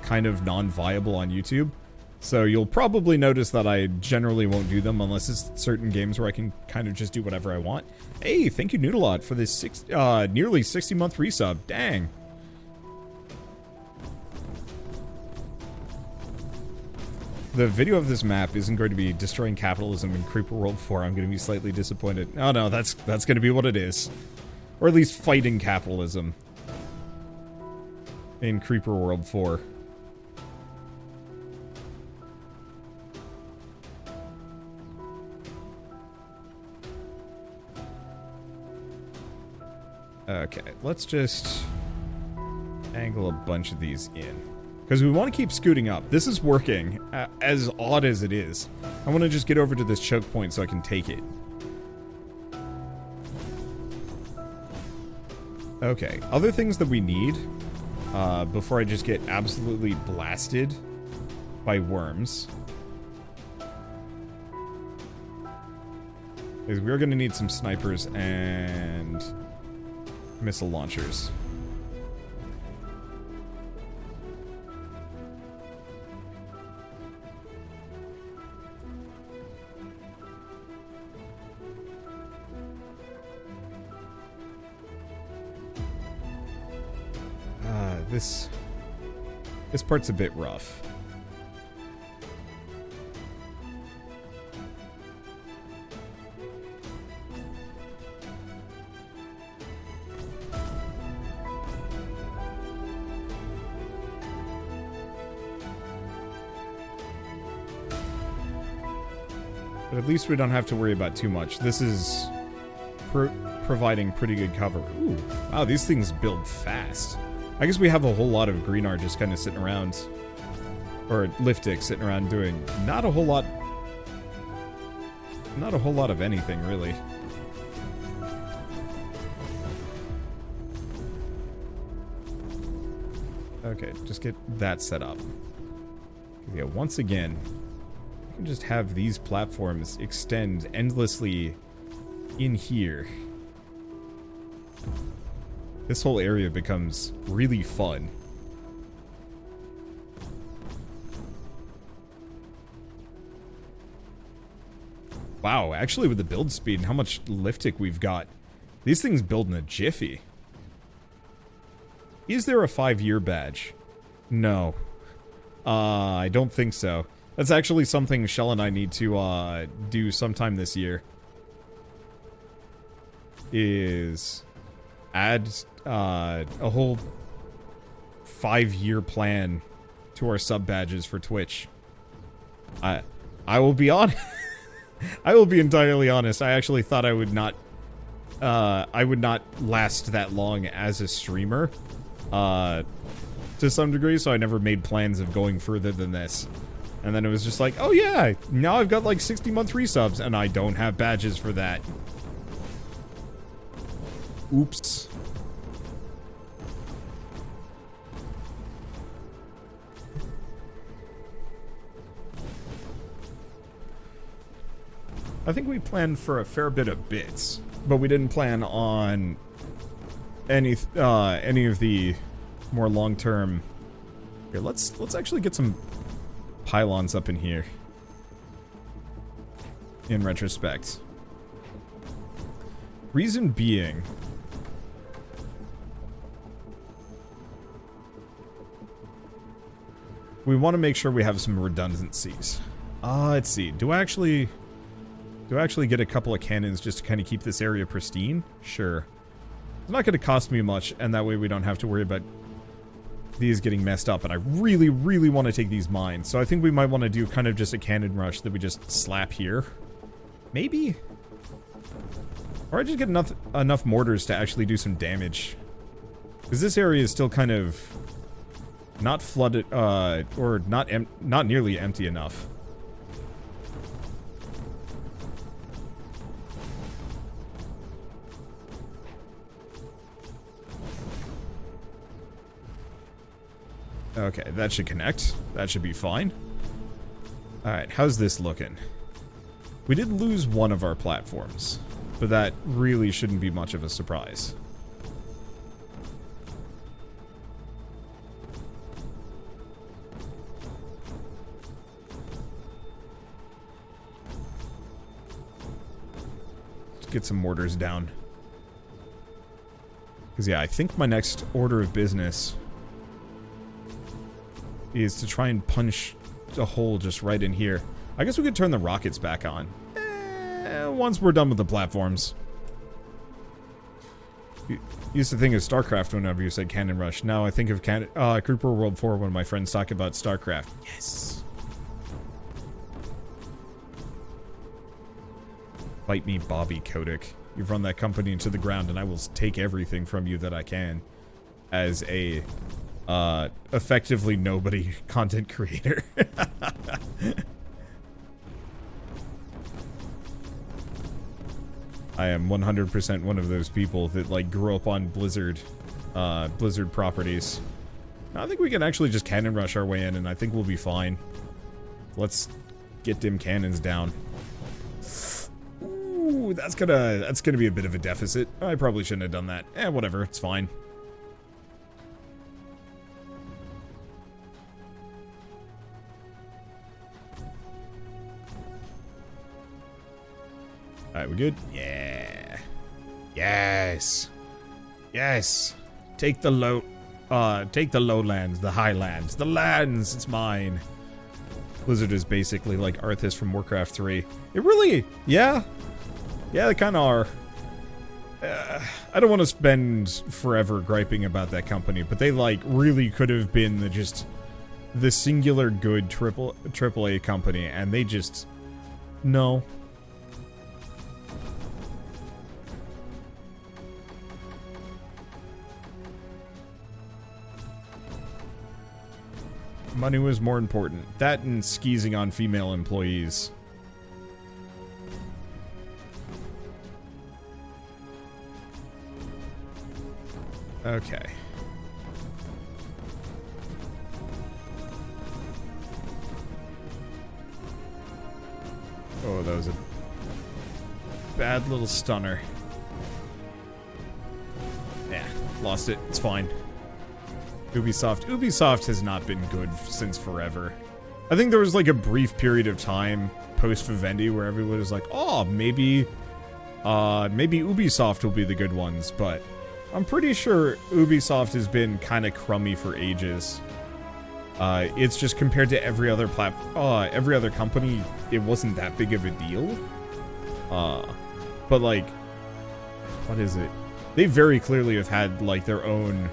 kind of non-viable on YouTube. So you'll probably notice that I generally won't do them unless it's certain games where I can kind of just do whatever I want. Hey, thank you Noodalot for this nearly 60-month resub. Dang. The video of this map isn't going to be destroying capitalism in Creeper World 4. I'm going to be slightly disappointed. Oh no, that's going to be what it is. Or at least fighting capitalism in Creeper World 4. Okay, let's just angle a bunch of these in. Because we want to keep scooting up. This is working, as odd as it is. I want to just get over to this choke point so I can take it. Okay, other things that we need, before I just get absolutely blasted by worms, is we're going to need some snipers and missile launchers. This part's a bit rough. But at least we don't have to worry about too much. This is providing pretty good cover. Ooh, wow, these things build fast. I guess we have a whole lot of green art just kind of sitting around, or Liftic sitting around doing not a whole lot of anything, really. Okay, just get that set up. Yeah, once again, you can just have these platforms extend endlessly in here. This whole area becomes really fun. Wow, actually with the build speed and how much Liftic we've got, these things build in a jiffy. Is there a 5-year badge? No. I don't think so. That's actually something Shell and I need to do sometime this year. Is add a whole 5-year plan to our sub badges for Twitch. I will be honest. I will be entirely honest. I actually thought I would not last that long as a streamer, to some degree. So I never made plans of going further than this. And then it was just like, oh yeah, now I've got like 60-month resubs, and I don't have badges for that. Oops. I think we planned for a fair bit of bits, but we didn't plan on any of the more long-term. Here, let's actually get some pylons up in here. In retrospect, reason being, we want to make sure we have some redundancies. Let's see. Do I actually get a couple of cannons just to kind of keep this area pristine? Sure. It's not going to cost me much, and that way we don't have to worry about these getting messed up. And I really, really want to take these mines, so I think we might want to do kind of just a cannon rush that we just slap here. Maybe? Or I just get enough mortars to actually do some damage. Because this area is still kind of not flooded, or not nearly empty enough. Okay, that should connect. That should be fine. Alright, how's this looking? We did lose one of our platforms, but that really shouldn't be much of a surprise. Let's get some mortars down. Because yeah, I think my next order of business is to try and punch a hole just right in here. I guess we could turn the rockets back on. Once we're done with the platforms. Used to think of StarCraft whenever you said Cannon Rush. Now I think of Creeper World 4 when my friends talk about StarCraft. Yes. Bite me, Bobby Kotick. You've run that company into the ground and I will take everything from you that I can as a effectively nobody content creator. I am 100% one of those people that like grew up on Blizzard properties. I think we can actually just cannon rush our way in and I think we'll be fine. Let's get them cannons down. Ooh, that's gonna be a bit of a deficit. I probably shouldn't have done that. Whatever, it's fine. Alright, we good? Yeah. Yes. Yes. Take the lowlands, the highlands, the lands, it's mine. Blizzard is basically like Arthas from Warcraft 3. It really, yeah. Yeah, they kind of are. I don't want to spend forever griping about that company, but they like really could have been the singular good AAA company, and they just, no. Money was more important. That and skeezing on female employees. Okay. Oh, that was a bad little stunner. Yeah, lost it. It's fine. Ubisoft has not been good since forever. I think there was like a brief period of time post Vivendi where everyone was like, oh, maybe Ubisoft will be the good ones, but I'm pretty sure Ubisoft has been kind of crummy for ages. It's just compared to every other company, it wasn't that big of a deal. But like, what is it? They very clearly have had like their own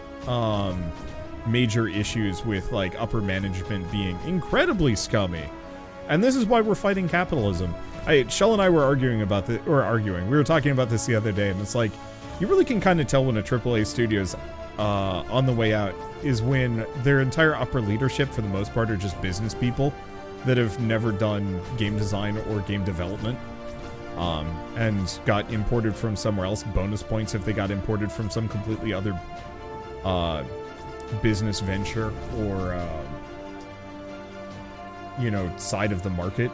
major issues with like upper management being incredibly scummy. And this is why we're fighting capitalism. Shell and I were arguing about this, we were talking about this the other day, and it's like, you really can kind of tell when a AAA studio's on the way out is when their entire upper leadership, for the most part, are just business people that have never done game design or game development, and got imported from somewhere else. Bonus points if they got imported from some completely other business venture or side of the market.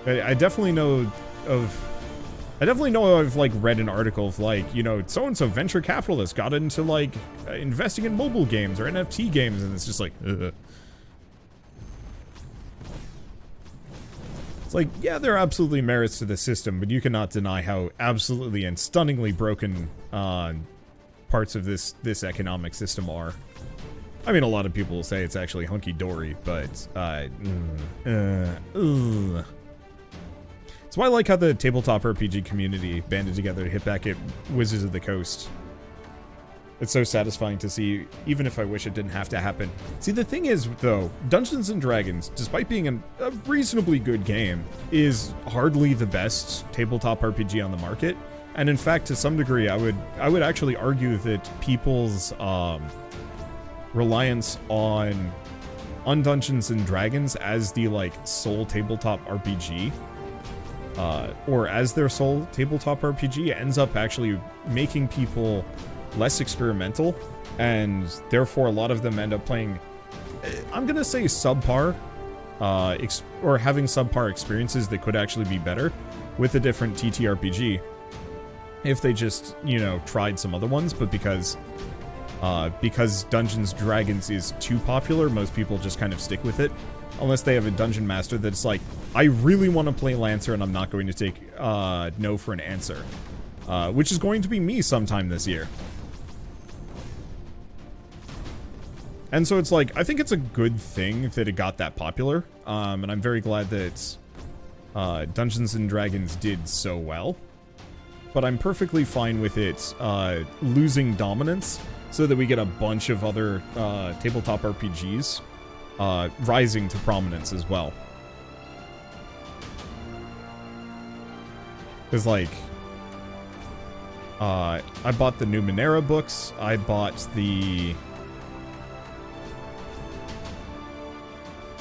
I definitely know I've like read an article of like, so-and-so venture capitalist got into like investing in mobile games or NFT games, and it's just like, ugh. It's like, yeah, there are absolutely merits to the system, but you cannot deny how absolutely and stunningly broken parts of this economic system are. I mean, a lot of people will say it's actually hunky-dory, but That's why I like how the tabletop RPG community banded together to hit back at Wizards of the Coast. It's so satisfying to see, even if I wish it didn't have to happen. See, the thing is, though, Dungeons & Dragons, despite being a reasonably good game, is hardly the best tabletop RPG on the market. And in fact, to some degree, I would actually argue that people's reliance on Dungeons and Dragons as the like sole tabletop RPG, or as their sole tabletop RPG, ends up actually making people less experimental, and therefore a lot of them end up playing, I'm gonna say subpar, or having subpar experiences that could actually be better with a different TTRPG if they just, you know, tried some other ones. But because Dungeons Dragons is too popular, most people just kind of stick with it, unless they have a dungeon master that's like, I really want to play Lancer and I'm not going to take no for an answer, which is going to be me sometime this year. And so it's like, I think it's a good thing that it got that popular, and I'm very glad that Dungeons and Dragons did so well. But I'm perfectly fine with it losing dominance so that we get a bunch of other tabletop RPGs rising to prominence as well. Because, like, I bought the Numenera books, I bought the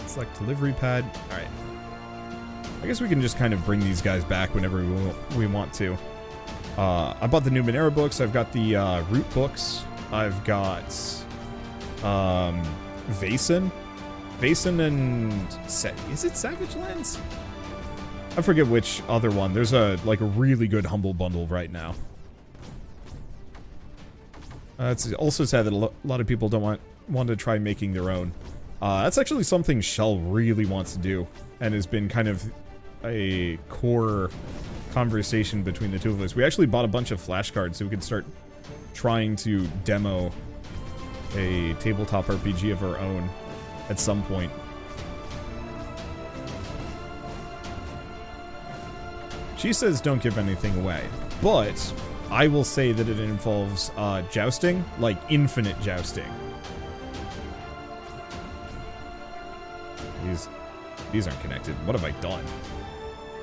select delivery pad. Alright. I guess we can just kind of bring these guys back whenever we want to. I bought the Numenera books, I've got the Root books, I've got Vaesen and is it Savage Lands? I forget which other one. There's a really good Humble Bundle right now. It's also sad that a lot of people don't want to try making their own. That's actually something Shell really wants to do, and has been kind of a core conversation between the two of us. We actually bought a bunch of flashcards so we could start trying to demo a tabletop RPG of our own at some point. She says don't give anything away, but I will say that it involves jousting, like infinite jousting. These aren't connected. What have I done?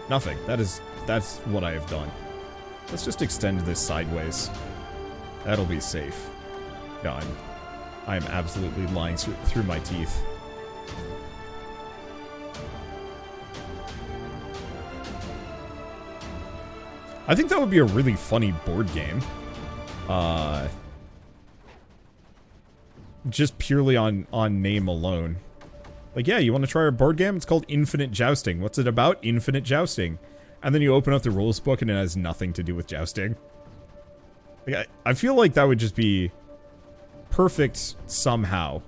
Nothing. That's what I have done. Let's just extend this sideways. That'll be safe. No, I'm absolutely lying through my teeth. I think that would be a really funny board game. Just purely on name alone. Like, yeah, you want to try our board game? It's called Infinite Jousting. What's it about? Infinite Jousting. And then you open up the rules book and it has nothing to do with jousting. Like, I feel like that would just be perfect somehow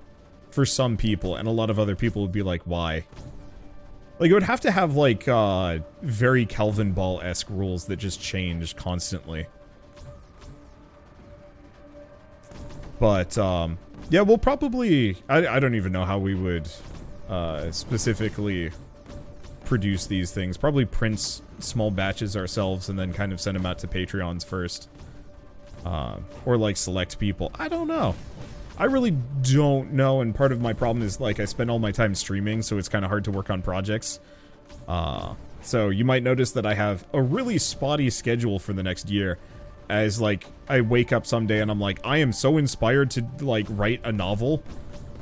for some people, and a lot of other people would be like, why? Like, it would have to have, like, very Kelvin Ball-esque rules that just change constantly. But, yeah, we'll probably... I don't even know how we would specifically produce these things. Probably print small batches ourselves and then kind of send them out to Patreons first. Or, like, select people. I don't know. I really don't know, and part of my problem is, like, I spend all my time streaming, so it's kind of hard to work on projects. So you might notice that I have a really spotty schedule for the next year, as, like, I wake up someday and I'm like, I am so inspired to, like, write a novel,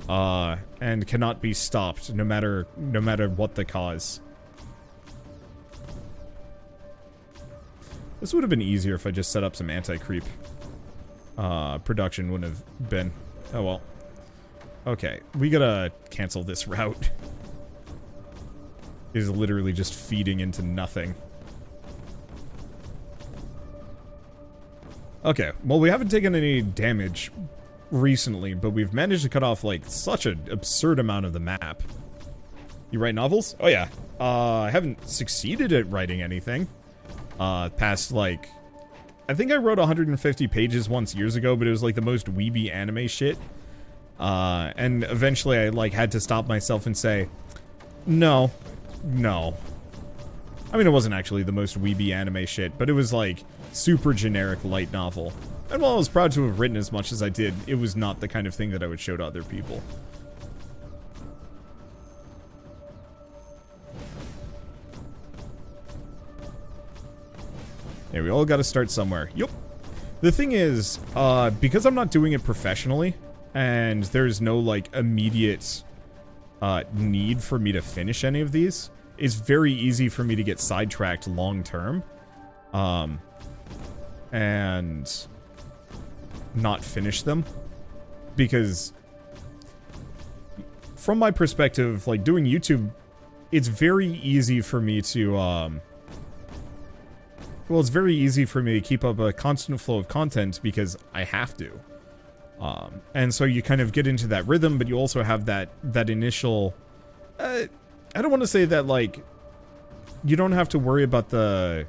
and cannot be stopped, no matter what the cause. This would have been easier if I just set up some anti-creep. Production wouldn't have been. Oh well. Okay, we gotta cancel this route. It is literally just feeding into nothing. Okay, well, we haven't taken any damage recently, but we've managed to cut off, like, such an absurd amount of the map. You write novels? Oh yeah. I haven't succeeded at writing anything. Past, like... I think I wrote 150 pages once years ago, but it was, like, the most weeby anime shit. And eventually I, like, had to stop myself and say, no. I mean, it wasn't actually the most weeby anime shit, but it was, like, super generic light novel. And while I was proud to have written as much as I did, it was not the kind of thing that I would show to other people. Yeah, we all got to start somewhere. Yup. The thing is, because I'm not doing it professionally, and there's no, like, immediate need for me to finish any of these, it's very easy for me to get sidetracked long term. And not finish them. Because from my perspective, like, doing YouTube, it's very easy for me to, well, it's very easy for me to keep up a constant flow of content because I have to. And so you kind of get into that rhythm, but you also have that initial, I don't want to say that, like, you don't have to worry about the,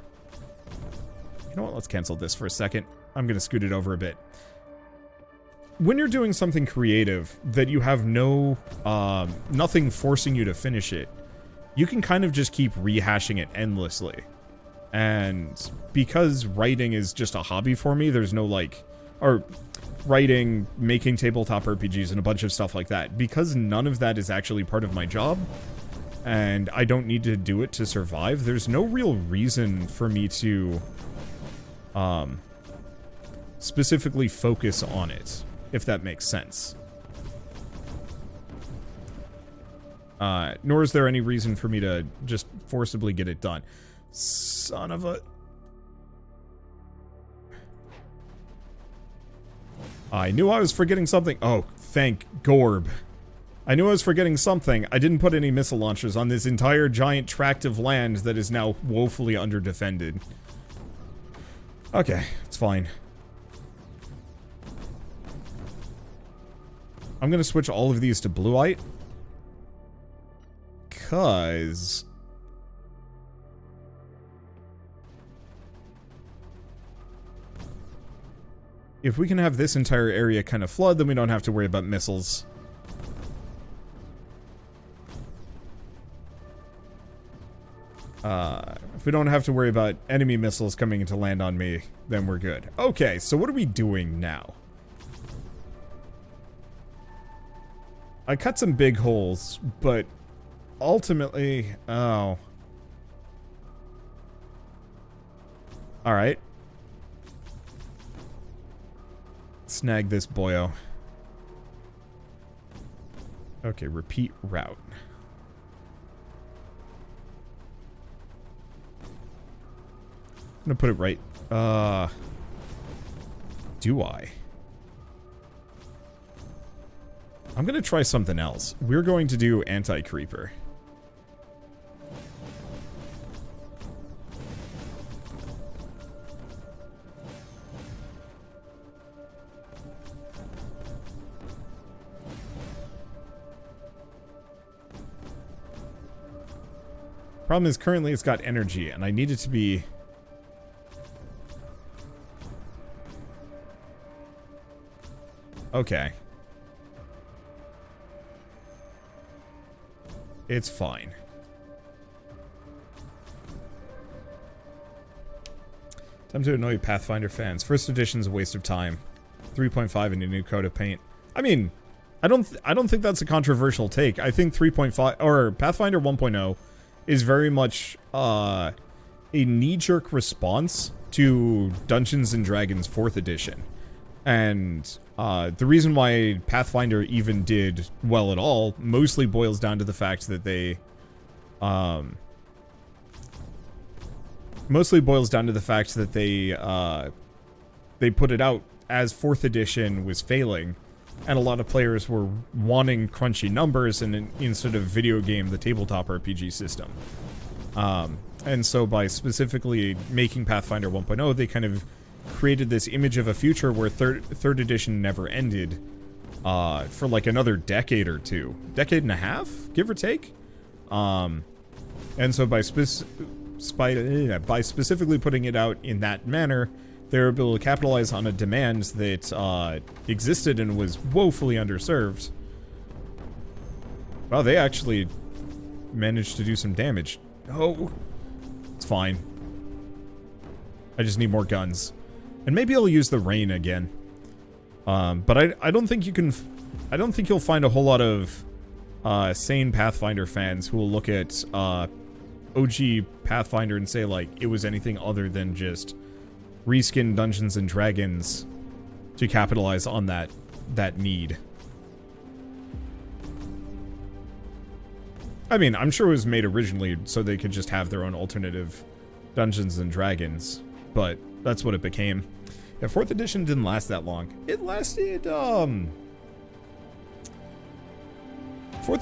you know what, let's cancel this for a second. I'm going to scoot it over a bit. When you're doing something creative that you have no, nothing forcing you to finish it, you can kind of just keep rehashing it endlessly. And because writing is just a hobby for me, there's no, like, or writing, making tabletop RPGs and a bunch of stuff like that, because none of that is actually part of my job, and I don't need to do it to survive, there's no real reason for me to, specifically focus on it, if that makes sense. Nor is there any reason for me to just forcibly get it done. Son of a... I knew I was forgetting something. Oh, thank Gorb. I knew I was forgetting something. I didn't put any missile launchers on this entire giant tract of land that is now woefully under-defended. Okay, it's fine. I'm gonna switch all of these to blueite. Because... if we can have this entire area kind of flood, then we don't have to worry about missiles. If we don't have to worry about enemy missiles coming to land on me, then we're good. Okay, so what are we doing now? I cut some big holes, but ultimately... oh. Alright. Snag this boyo. Okay, repeat route. I'm gonna put it right. Do I? I'm gonna try something else. We're going to do anti-creeper. Problem is, currently it's got energy, and I need it to be... okay. It's fine. Time to annoy Pathfinder fans. First edition's a waste of time. 3.5 and a new coat of paint. I mean, I don't think that's a controversial take. I think 3.5 or Pathfinder 1.0 is very much a knee-jerk response to Dungeons and Dragons 4th edition. And the reason why Pathfinder even did well at all mostly boils down to the fact that they they put it out as 4th edition was failing, and a lot of players were wanting crunchy numbers and instead of video game, the tabletop RPG system. And so by specifically making Pathfinder 1.0, they kind of created this image of a future where third edition never ended for like another decade or two. Decade and a half, give or take. And so by specifically putting it out in that manner, they were able to capitalize on a demand that existed and was woefully underserved. Wow, they actually managed to do some damage. Oh, it's fine. I just need more guns. And maybe I'll use the rain again. But I don't think you can... I don't think you'll find a whole lot of sane Pathfinder fans who will look at OG Pathfinder and say, like, it was anything other than just reskin Dungeons and Dragons to capitalize on that need. I mean, I'm sure it was made originally so they could just have their own alternative Dungeons and Dragons, but that's what it became. Yeah, 4th edition didn't last that long. It lasted, 4th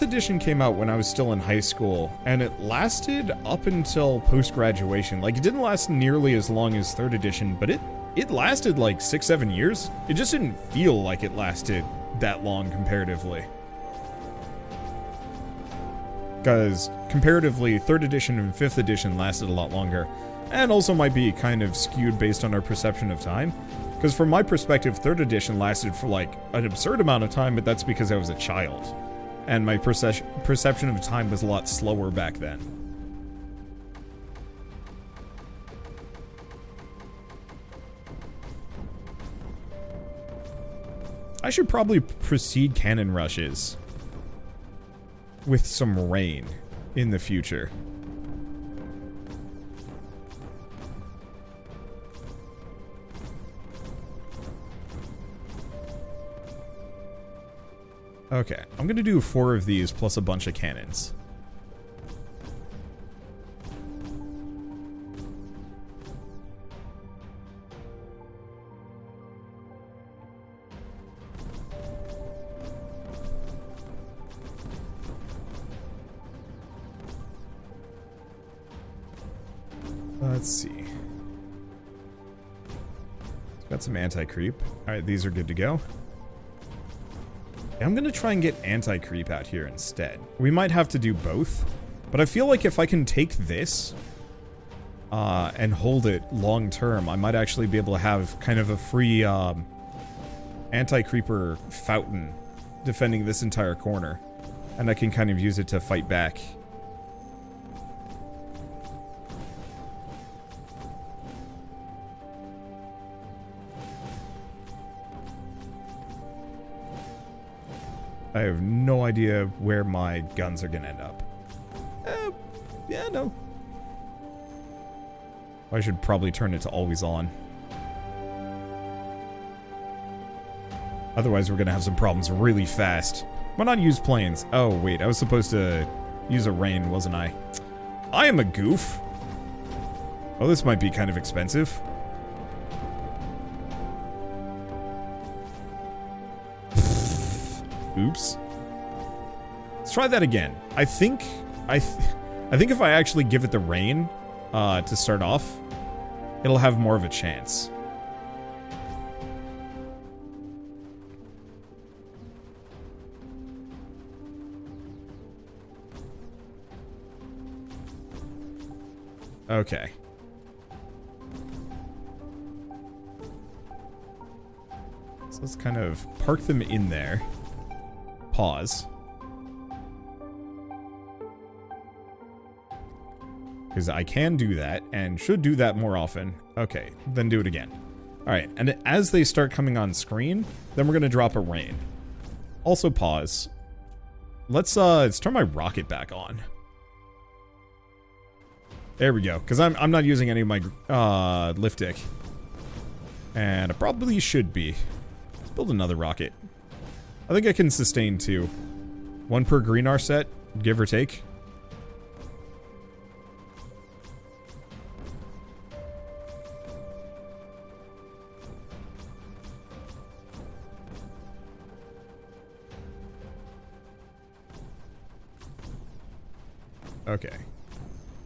edition came out when I was still in high school, and it lasted up until post-graduation. Like, it didn't last nearly as long as 3rd edition, but it lasted like 6-7 years. It just didn't feel like it lasted that long comparatively. Because comparatively, 3rd edition and 5th edition lasted a lot longer, and also might be kind of skewed based on our perception of time. Because from my perspective, 3rd edition lasted for like an absurd amount of time, but that's because I was a child. And my perception of time was a lot slower back then. I should probably proceed cannon rushes with some rain in the future. Okay, I'm gonna do 4 of these plus a bunch of cannons. Let's see. Got some anti-creep. Alright, these are good to go. I'm gonna try and get anti-creep out here instead. We might have to do both, but I feel like if I can take this and hold it long term, I might actually be able to have kind of a free anti-creeper fountain defending this entire corner, and I can kind of use it to fight back. I have no idea where my guns are gonna end up. Yeah, no. I should probably turn it to always on. Otherwise, we're gonna have some problems really fast. Why not use planes? Oh, wait, I was supposed to use a rain, wasn't I? I am a goof. Oh, this might be kind of expensive. Oops. Let's try that again. I think if I actually give it the rain to start off, it'll have more of a chance. Okay. So let's kind of park them in there. Pause. Because I can do that, and should do that more often. Okay, then do it again. Alright, and as they start coming on screen, then we're going to drop a rain. Also pause. Let's turn my rocket back on. There we go, because I'm not using any of my lift dick. And I probably should be. Let's build another rocket. I think I can sustain 2. 1 per greenar set, give or take. Okay.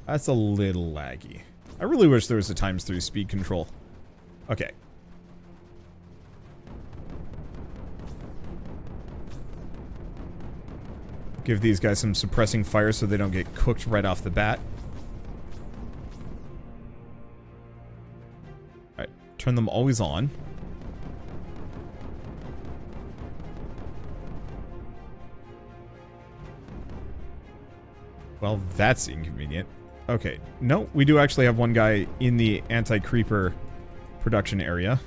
That's a little laggy. I really wish there was a ×3 speed control. Okay. Give these guys some suppressing fire so they don't get cooked right off the bat. Alright, turn them always on. Well, that's inconvenient. Okay, no, we do actually have one guy in the anti-creeper production area.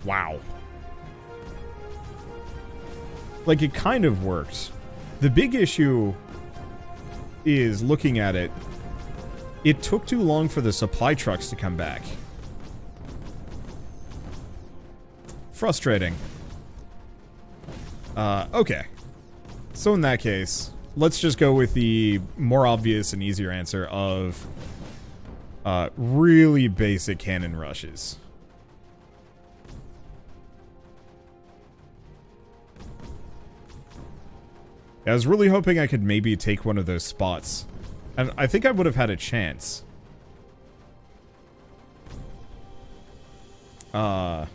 Wow. Like, it kind of worked. The big issue is, looking at it, it took too long for the supply trucks to come back. Frustrating. Okay. So in that case, let's just go with the more obvious and easier answer of really basic cannon rushes. I was really hoping I could maybe take one of those spots. And I think I would have had a chance. I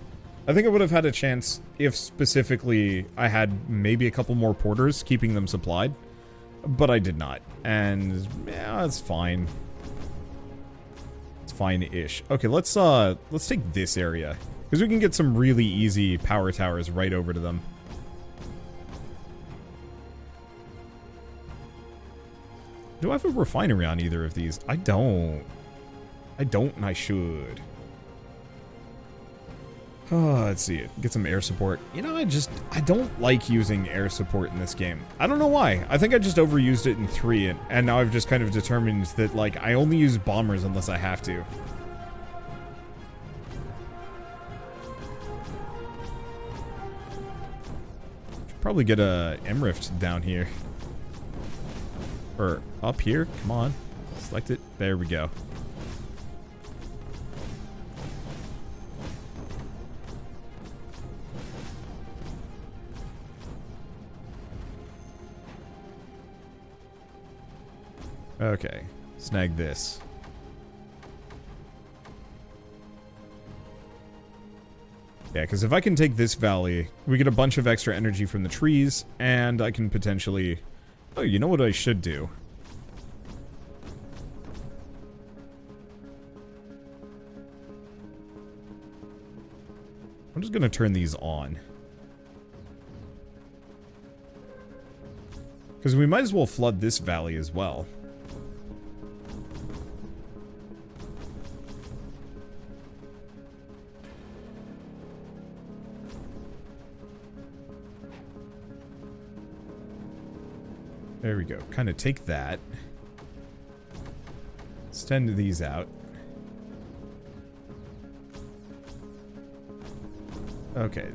think I would have had a chance if specifically I had maybe a couple more porters keeping them supplied. But I did not. And yeah, it's fine. It's fine-ish. Okay, let's take this area. Because we can get some really easy power towers right over to them. Do I have a refinery on either of these? I don't. I don't, and I should. Let's see it. Get some air support. You know, I don't like using air support in this game. I don't know why. I think I just overused it in 3, and now I've just kind of determined that, like, I only use bombers unless I have to. Should probably get a M-Rift down here. Or up here. Come on. Select it. There we go. Okay. Snag this. Yeah, because if I can take this valley, we get a bunch of extra energy from the trees, and I can potentially... Oh, you know what I should do? I'm just gonna turn these on. Because we might as well flood this valley as well. There we go. Kind of take that. Extend these out. Okay.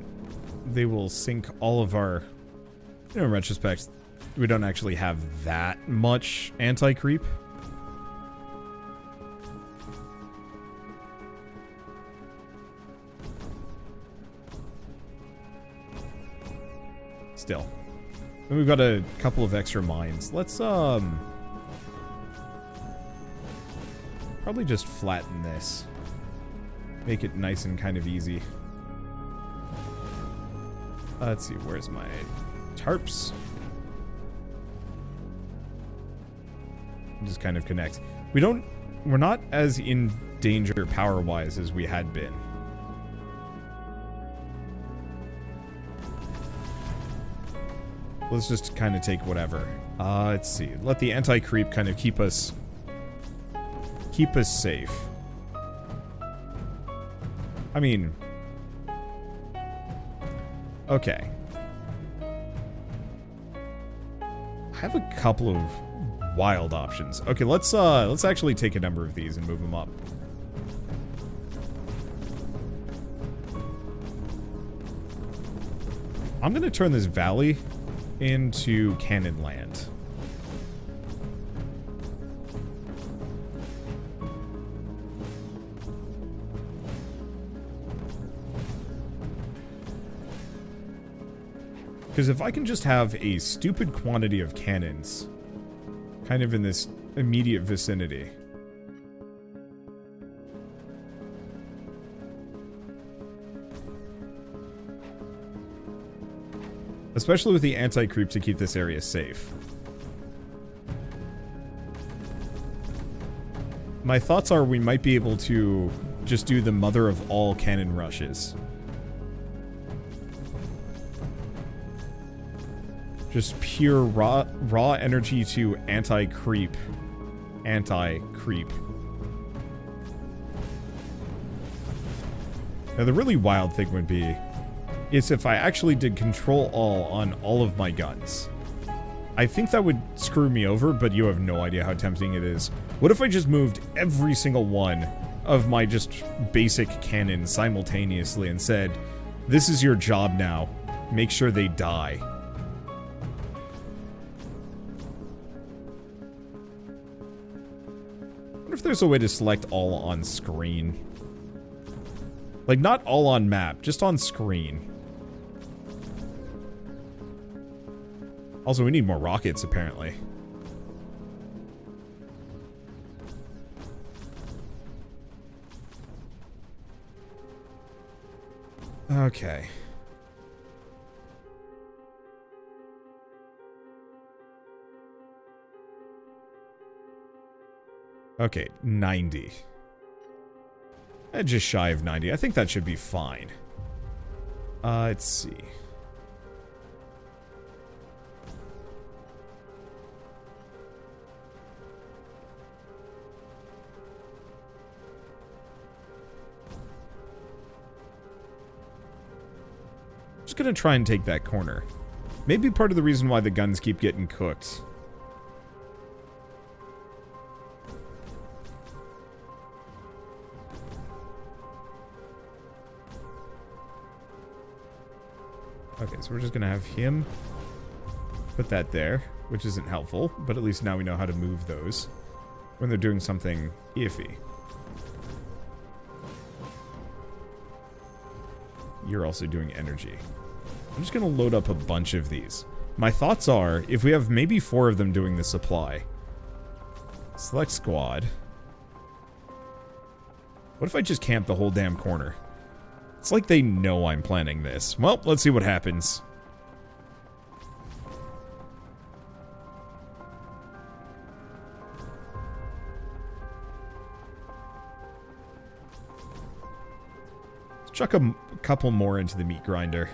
They will sink all of our... You know, in retrospect, we don't actually have that much anti-creep. Still. And we've got a couple of extra mines. Let's, probably just flatten this. Make it nice and kind of easy. Let's see, where's my tarps? Just kind of connect. We're not as in danger power-wise as we had been. Let's just kind of take whatever. Let's see. Let the anti-creep kind of keep us safe. I mean... Okay. I have a couple of wild options. Okay, let's actually take a number of these and move them up. I'm gonna turn this valley into cannon land. Because if I can just have a stupid quantity of cannons kind of in this immediate vicinity. Especially with the anti-creep to keep this area safe. My thoughts are we might be able to just do the mother of all cannon rushes. Just pure raw energy to anti-creep. Anti-creep. Now, the really wild thing would be is if I actually did control all on all of my guns. I think that would screw me over, but you have no idea how tempting it is. What if I just moved every single one of my just basic cannons simultaneously and said, this is your job now. Make sure they die. I wonder if there's a way to select all on screen. Like, not all on map, just on screen. Also, we need more rockets, apparently. Okay. Okay, 90. Just shy of 90. I think that should be fine. Let's see. Just gonna try and take that corner. Maybe part of the reason why the guns keep getting cooked. Okay, so we're just gonna have him put that there, which isn't helpful, but at least now we know how to move those when they're doing something iffy. You're also doing energy. I'm just gonna load up a bunch of these. My thoughts are, if we have maybe 4 of them doing the supply. Select squad. What if I just camp the whole damn corner? It's like they know I'm planning this. Well, let's see what happens. Let's chuck a couple more into the meat grinder.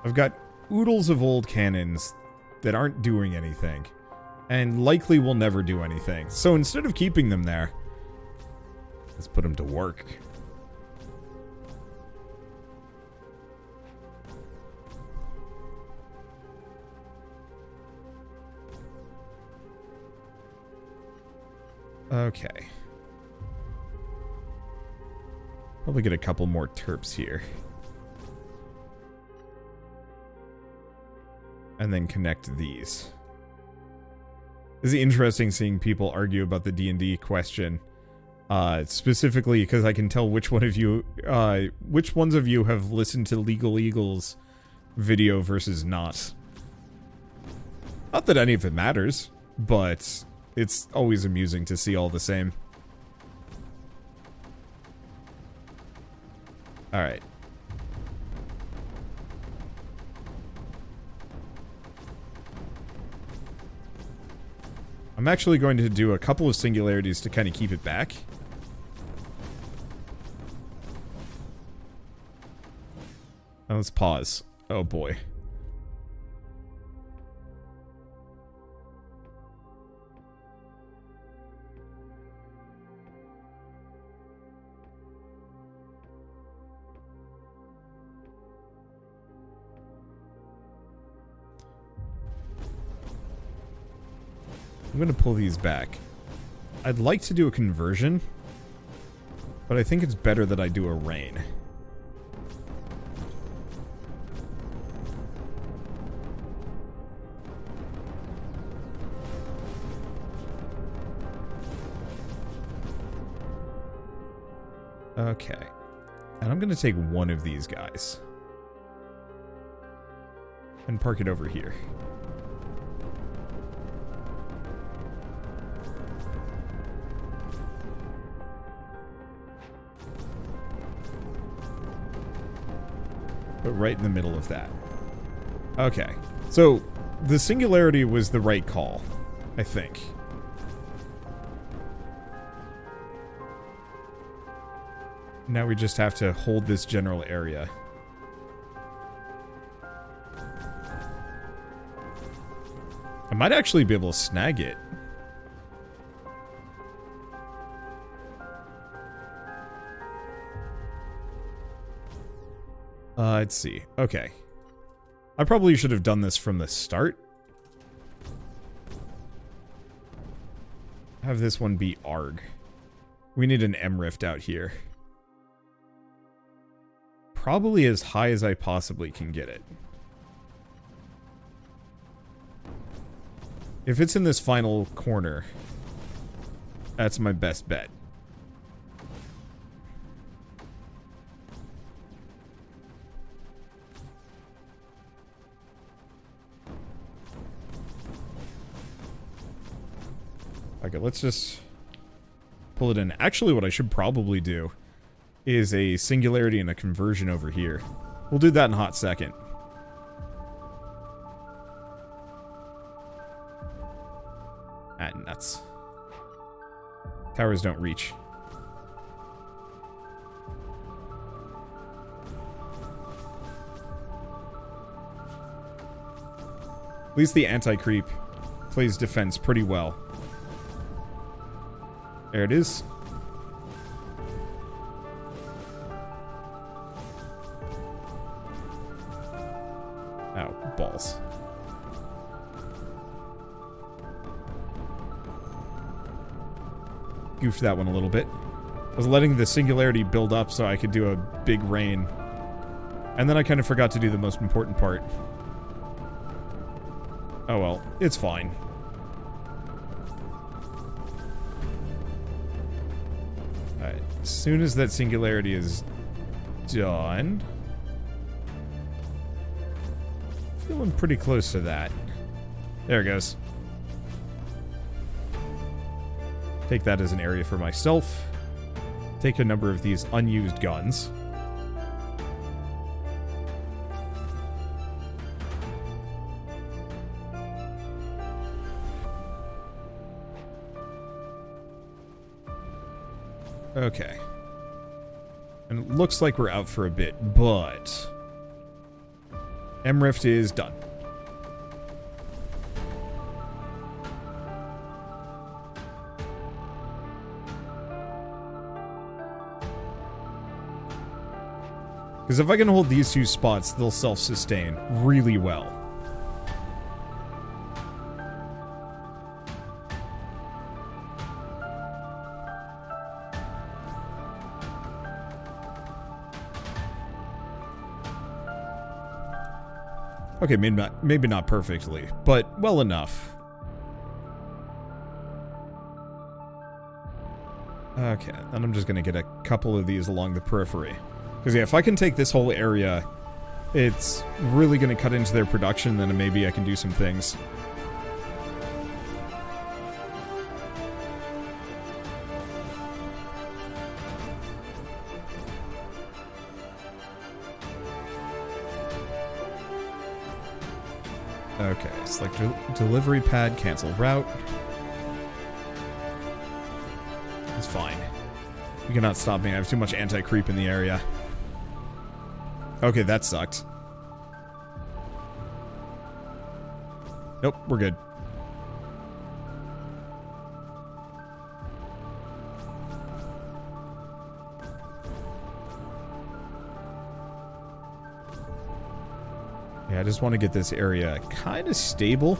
I've got oodles of old cannons that aren't doing anything, and likely will never do anything. So instead of keeping them there, let's put them to work. Okay. Probably get a couple more terps here. And then connect these. It's interesting seeing people argue about the D&D question. Specifically because I can tell which one of you, which ones of you have listened to Legal Eagles video versus not. Not that any of it matters, but it's always amusing to see all the same. Alright. I'm actually going to do a couple of singularities to kind of keep it back. Now let's pause. Oh boy. I'm going to pull these back. I'd like to do a conversion, but I think it's better that I do a rain. Okay. And I'm going to take one of these guys and park it over here. But right in the middle of that. Okay. So, the singularity was the right call, I think. Now we just have to hold this general area. I might actually be able to snag it. Let's see. Okay. I probably should have done this from the start. Have this one be ARG. We need an M rift out here. Probably as high as I possibly can get it. If it's in this final corner, that's my best bet. Okay, let's just pull it in. Actually, what I should probably do is a singularity and a conversion over here. We'll do that in a hot second. Ah, nuts. Towers don't reach. At least the anti-creep plays defense pretty well. There it is. Ow, balls. Goofed that one a little bit. I was letting the singularity build up so I could do a big rain. And then I kind of forgot to do the most important part. Oh well, it's fine. Alright, as soon as that singularity is done... Feeling pretty close to that. There it goes. Take that as an area for myself. Take a number of these unused guns. Okay. And it looks like we're out for a bit, but... M-Rift is done. Because if I can hold these two spots, they'll self-sustain really well. Okay, maybe not perfectly, but well enough. Okay, then I'm just gonna get a couple of these along the periphery. Because yeah, if I can take this whole area, it's really gonna cut into their production, then maybe I can do some things. Okay, select delivery pad, cancel route. It's fine. You cannot stop me, I have too much anti-creep in the area. Okay, that sucked. Nope, we're good. Yeah, I just want to get this area kind of stable.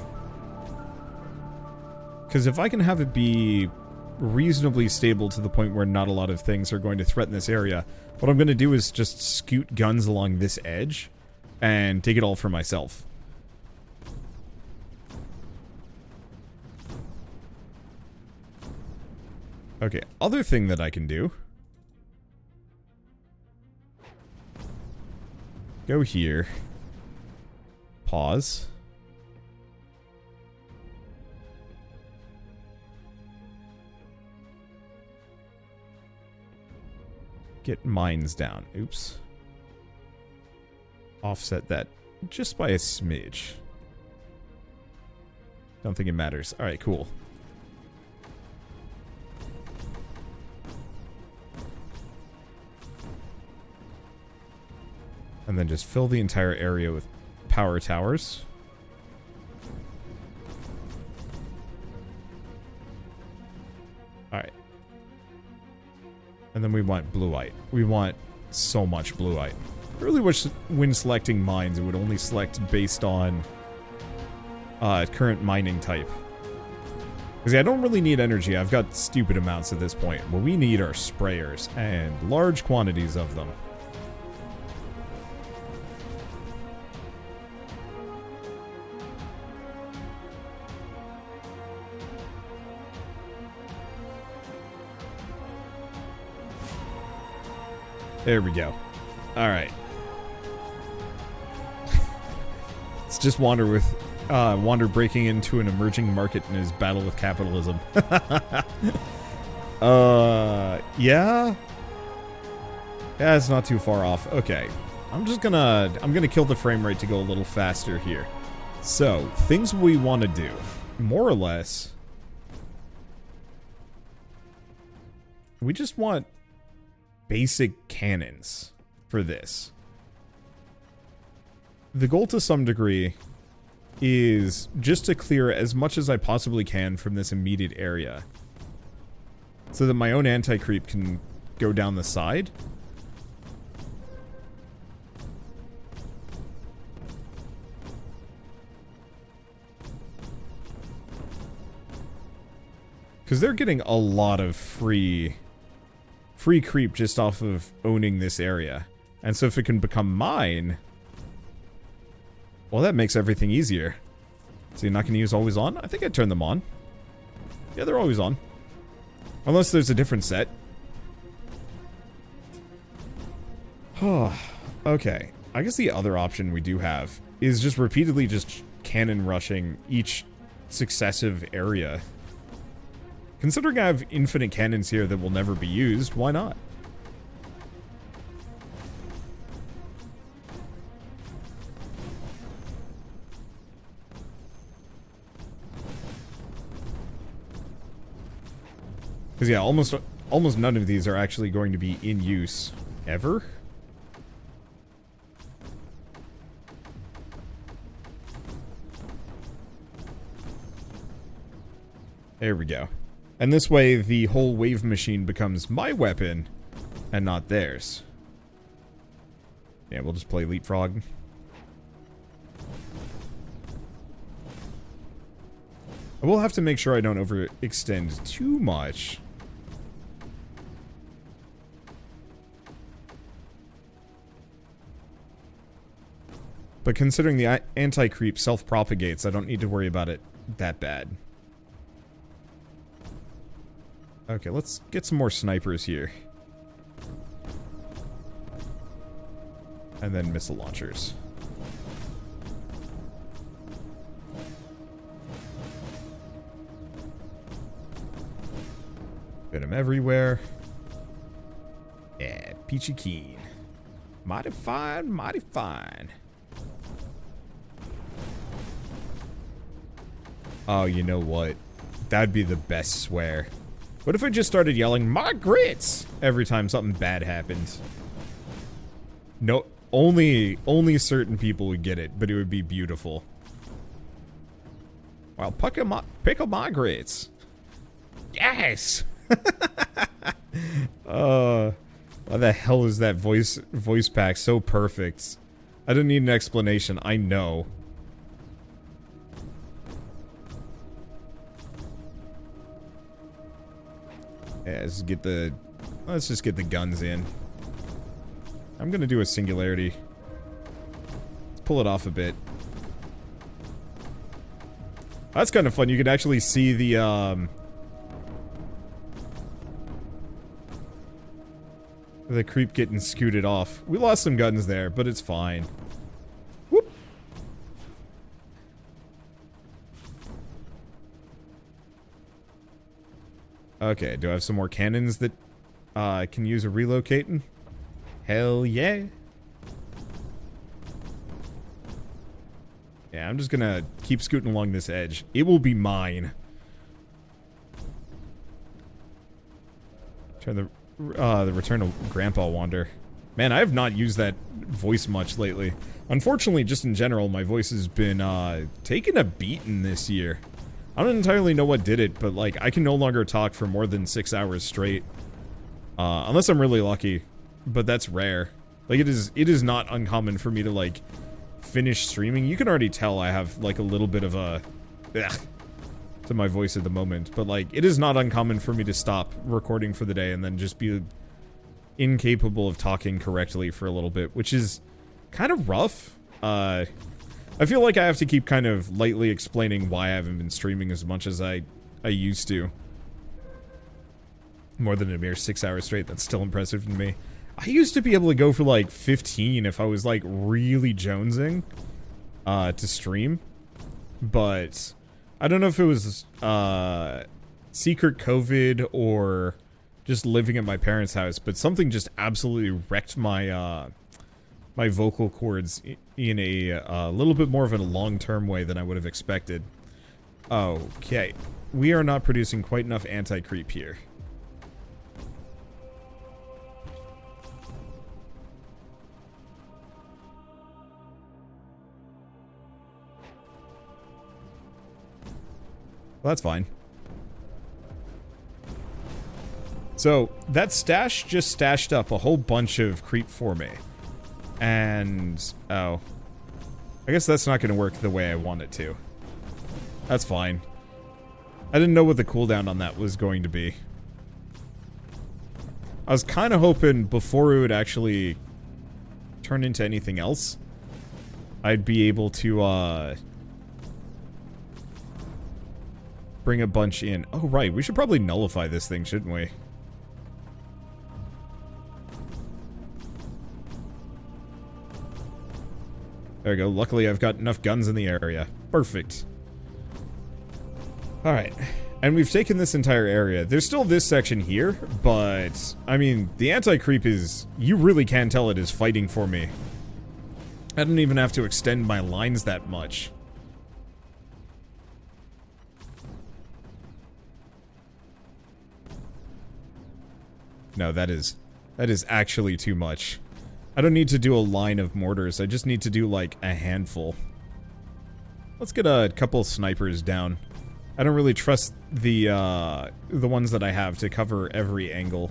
Because if I can have it be reasonably stable to the point where not a lot of things are going to threaten this area, what I'm going to do is just scoot guns along this edge and take it all for myself. Okay, other thing that I can do. Go here. Pause. Get mines down. Oops. Offset that just by a smidge. Don't think it matters. Alright, cool. And then just fill the entire area with power towers. Alright. And then we want blueite. We want so much blueite. I really wish when selecting mines it would only select based on current mining type. Because I don't really need energy. I've got stupid amounts at this point. What we need are sprayers, and large quantities of them. There we go. Alright. Let's just Wander breaking into an emerging market in his battle with capitalism. Yeah? Yeah, it's not too far off. Okay. I'm gonna kill the frame rate to go a little faster here. So, things we want to do. More or less. We just want basic cannons for this. The goal to some degree is just to clear as much as I possibly can from this immediate area, so that my own anti-creep can go down the side. Because they're getting a lot of free creep just off of owning this area. And so if it can become mine, well, that makes everything easier. So you're not going to use always on? I think I turned them on. Yeah, they're always on. Unless there's a different set. Okay. I guess the other option we do have is just repeatedly just cannon rushing each successive area. Considering I have infinite cannons here that will never be used, why not? Because yeah, almost none of these are actually going to be in use ever. There we go. And this way, the whole wave machine becomes my weapon and not theirs. Yeah, we'll just play Leapfrog. I will have to make sure I don't overextend too much. But considering the anti-creep self-propagates, I don't need to worry about it that bad. Okay, let's get some more snipers here. And then missile launchers. Get them everywhere. Yeah, peachy keen. Mighty fine, mighty fine. Oh, you know what? That'd be the best swear. What if I just started yelling, "My grits!" every time something bad happens? No, only certain people would get it, but it would be beautiful. Well, pickle my grits. Yes! Why the hell is that voice pack so perfect? I don't need an explanation, I know. Yeah, let's just get the guns in. I'm gonna do a singularity. Let's pull it off a bit. That's kind of fun. You can actually see the creep getting scooted off. We lost some guns there, but it's fine. Whoop. Okay, do I have some more cannons that can use a relocating? Hell yeah. Yeah, I'm just gonna keep scooting along this edge. It will be mine. Turn the return of Grandpa Wander. Man, I have not used that voice much lately. Unfortunately, just in general, my voice has been taking a beating this year. I don't entirely know what did it, but like I can no longer talk for more than 6 hours straight. Unless I'm really lucky, but that's rare. Like, it is not uncommon for me to, like, finish streaming. You can already tell I have, like, a little bit of a... ugh, to my voice at the moment. But, like, it is not uncommon for me to stop recording for the day and then just be incapable of talking correctly for a little bit, which is kind of rough. I feel like I have to keep kind of lightly explaining why I haven't been streaming as much as I used to. More than a mere 6 hours straight, that's still impressive to me. I used to be able to go for like 15 if I was like really jonesing to stream. But I don't know if it was secret COVID or just living at my parents' house, but something just absolutely wrecked my my vocal cords in a little bit more of a long-term way than I would have expected. Okay, we are not producing quite enough anti-creep here. Well, that's fine. So, that stash just stashed up a whole bunch of creep for me. And, oh. I guess that's not going to work the way I want it to. That's fine. I didn't know what the cooldown on that was going to be. I was kind of hoping before it would actually turn into anything else, I'd be able to, bring a bunch in. Oh, right. We should probably nullify this thing, shouldn't we? There we go. Luckily, I've got enough guns in the area. Perfect. Alright. And we've taken this entire area. There's still this section here, but, I mean, the anti-creep is... You really can tell it is fighting for me. I don't even have to extend my lines that much. No, that is actually too much. I don't need to do a line of mortars, I just need to do, like, a handful. Let's get a couple snipers down. I don't really trust the ones that I have to cover every angle.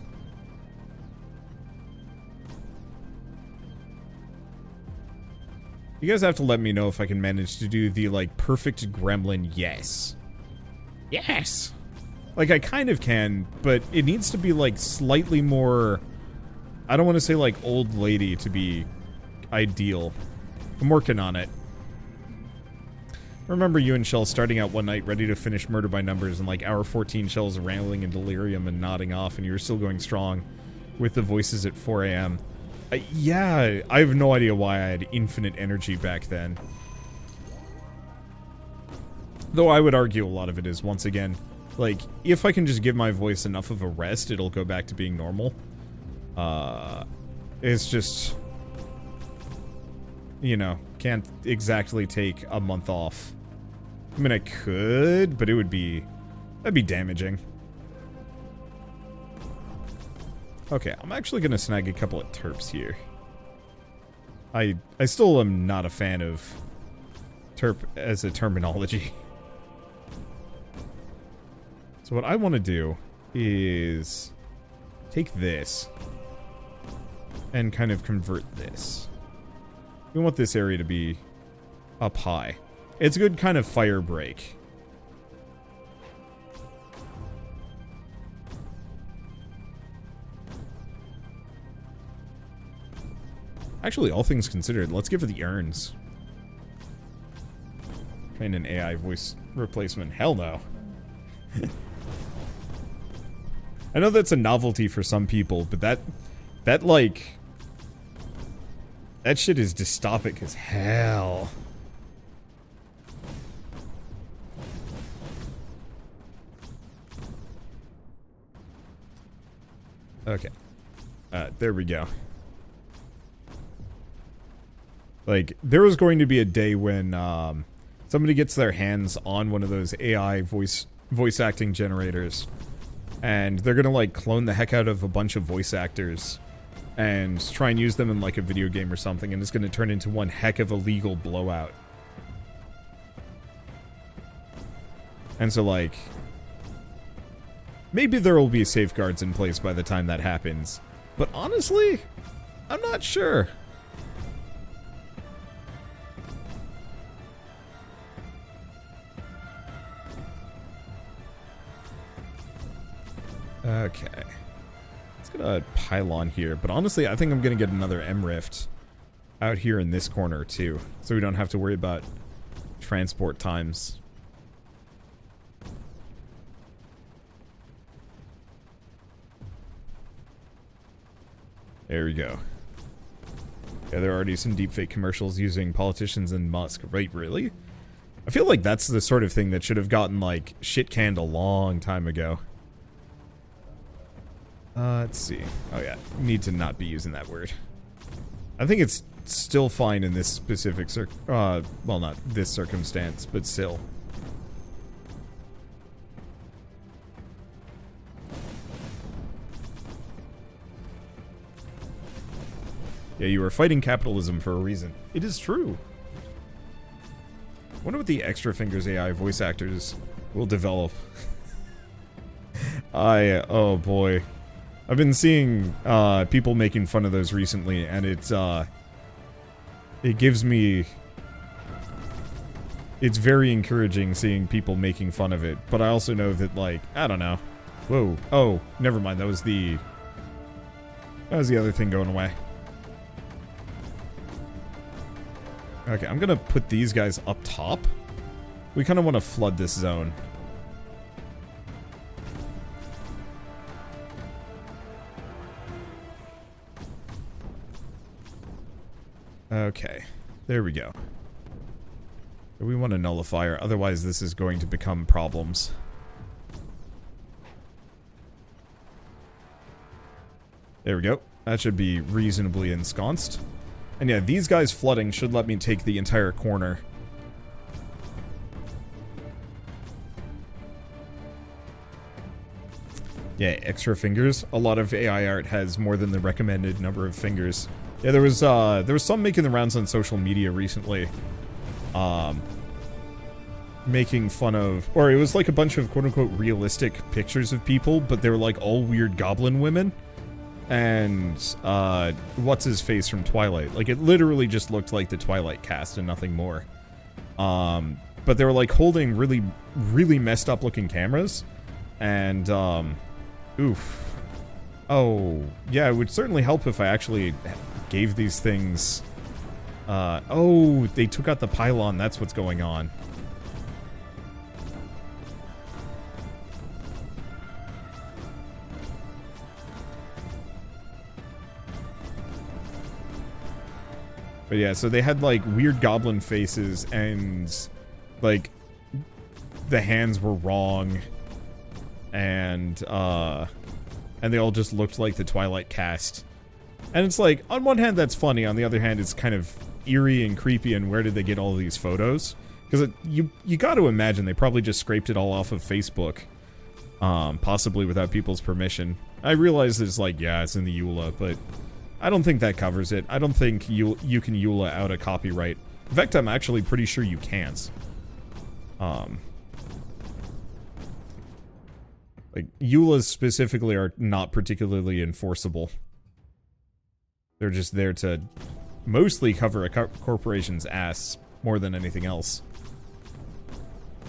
You guys have to let me know if I can manage to do the, like, perfect gremlin yes. Yes! Like, I kind of can, but it needs to be, like, slightly more... I don't want to say, like, old lady to be ideal. I'm working on it. I remember you and Shell starting out one night ready to finish Murder by Numbers, and, like, hour 14 Shell's rambling in delirium and nodding off, and you were still going strong with the voices at 4 a.m. Yeah, I have no idea why I had infinite energy back then. Though I would argue a lot of it is, once again... Like, if I can just give my voice enough of a rest, it'll go back to being normal. It's just... You know, can't exactly take a month off. I mean, I could, but it would be... That'd be damaging. Okay, I'm actually gonna snag a couple of terps here. I still am not a fan of terp as a terminology. So what I want to do is take this and kind of convert this. We want this area to be up high. It's a good kind of fire break. Actually, all things considered, let's give her the urns. Train an AI voice replacement. Hell no. I know that's a novelty for some people, but that like... That shit is dystopic as hell. Okay. There we go. Like, there was going to be a day when, somebody gets their hands on one of those AI voice acting generators, and they're gonna, like, clone the heck out of a bunch of voice actors and try and use them in, like, a video game or something, and it's gonna turn into one heck of a legal blowout. And so, like, maybe there will be safeguards in place by the time that happens, but honestly, I'm not sure. Okay. Let's get a pylon here. But honestly, I think I'm going to get another M-Rift out here in this corner, too. So we don't have to worry about transport times. There we go. Yeah, there are already some deepfake commercials using politicians and Musk. Right, really? I feel like that's the sort of thing that should have gotten, like, shit-canned a long time ago. Let's see. Oh, yeah. Need to not be using that word. I think it's still fine in this specific well, not this circumstance, but still. Yeah, you are fighting capitalism for a reason. It is true. I wonder what the extra fingers AI voice actors will develop. Oh boy. I've been seeing people making fun of those recently, and it gives me... It's very encouraging seeing people making fun of it, but I also know that, like, I don't know. Whoa. Oh, never mind. That was the other thing going away. Okay, I'm gonna put these guys up top. We kind of want to flood this zone. Okay, there we go. We want a nullifier, otherwise this is going to become problems. There we go. That should be reasonably ensconced. And yeah, these guys flooding should let me take the entire corner. Yeah, extra fingers. A lot of AI art has more than the recommended number of fingers. Yeah, there was some making the rounds on social media recently. Making fun of, or it was like a bunch of quote-unquote realistic pictures of people, but they were like all weird goblin women. And, what's his face from Twilight? Like, it literally just looked like the Twilight cast and nothing more. But they were, like, holding really, really messed up looking cameras. And, oof. Oh, yeah, it would certainly help if I actually gave these things... oh, they took out the pylon, that's what's going on. But yeah, so they had, like, weird goblin faces, and, like, the hands were wrong, and they all just looked like the Twilight cast. And it's like, on one hand, that's funny, on the other hand, it's kind of eerie and creepy, and where did they get all these photos? Because you gotta imagine they probably just scraped it all off of Facebook, possibly without people's permission. I realize it's like, yeah, it's in the EULA, but... I don't think that covers it. I don't think you can EULA out a copyright. In fact, I'm actually pretty sure you can't. Like, EULAs specifically are not particularly enforceable. They're just there to mostly cover a corporation's ass more than anything else.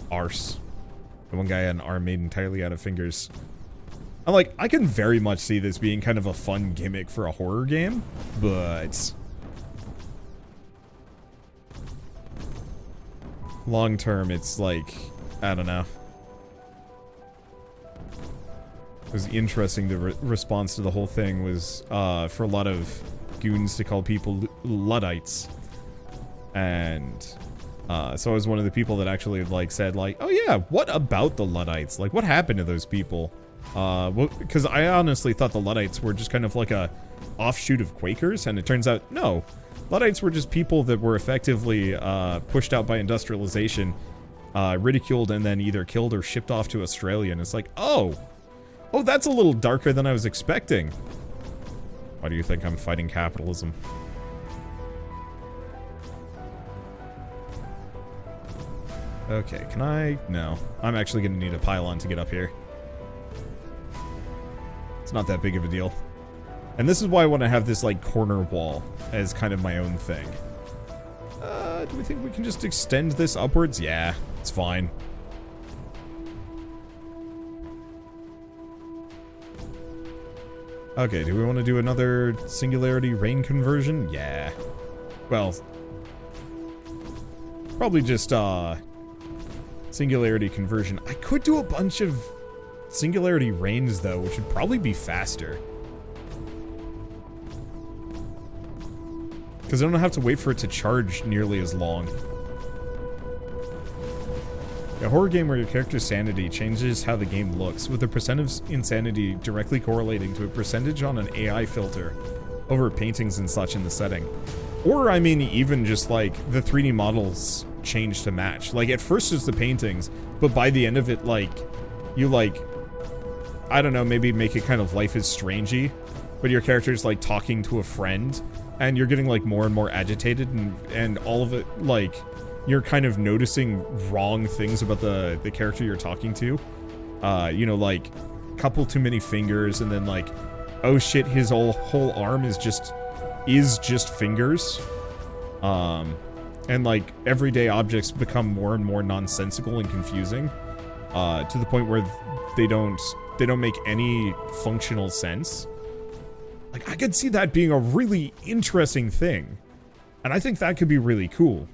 Arse. The one guy had an arm made entirely out of fingers. I'm like, I can very much see this being kind of a fun gimmick for a horror game, but... long term, it's like, I don't know. It was interesting, the response to the whole thing was, for a lot of goons to call people Luddites. And, so I was one of the people that actually, like, said, like, oh yeah, what about the Luddites? Like, what happened to those people? Well, because I honestly thought the Luddites were just kind of like a offshoot of Quakers, and it turns out, no. Luddites were just people that were effectively, pushed out by industrialization, ridiculed, and then either killed or shipped off to Australia, and it's like, oh! Oh, that's a little darker than I was expecting. Why do you think I'm fighting capitalism? Okay, can I? No. I'm actually gonna need a pylon to get up here. It's not that big of a deal. And this is why I want to have this, like, corner wall as kind of my own thing. Do we think we can just extend this upwards? Yeah, it's fine. Okay, do we want to do another singularity rain conversion? Yeah. Well, probably just, singularity conversion. I could do a bunch of singularity rains, though, which would probably be faster. Because I don't have to wait for it to charge nearly as long. A horror game where your character's sanity changes how the game looks, with the percent of insanity directly correlating to a percentage on an AI filter over paintings and such in the setting. Or, I mean, even just, like, the 3D models change to match. Like, at first it's the paintings, but by the end of it, like, you, like, I don't know, maybe make it kind of Life is Strangey, but your character's, like, talking to a friend, and you're getting, like, more and more agitated, and all of it, like, you're kind of noticing wrong things about the character you're talking to. You know, like, couple too many fingers, and then, like, oh shit, his whole arm is just fingers. And, like, everyday objects become more and more nonsensical and confusing, to the point where they don't make any functional sense. Like, I could see that being a really interesting thing. And I think that could be really cool.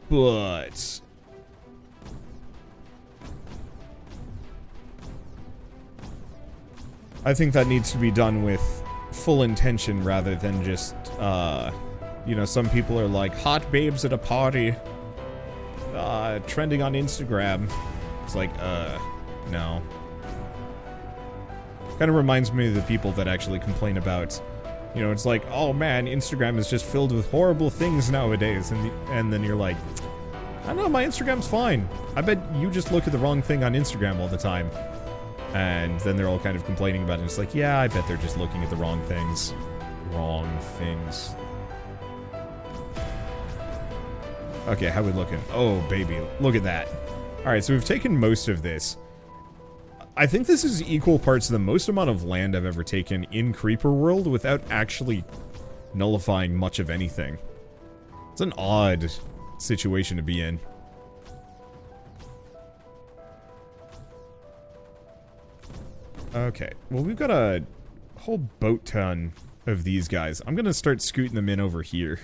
But I think that needs to be done with full intention rather than just, you know, some people are like, hot babes at a party, trending on Instagram. It's like, no. Kind of reminds me of the people that actually complain about, you know, it's like, oh man, Instagram is just filled with horrible things nowadays, and then you're like, I don't know, my Instagram's fine. I bet you just look at the wrong thing on Instagram all the time. And then they're all kind of complaining about it. It's like, yeah, I bet they're just looking at the wrong things. Wrong things. Okay, how we looking? Oh, baby, look at that. Alright, so we've taken most of this. I think this is equal parts the most amount of land I've ever taken in Creeper World without actually nullifying much of anything. It's an odd situation to be in. Okay, well, we've got a whole boat ton of these guys. I'm gonna start scooting them in over here.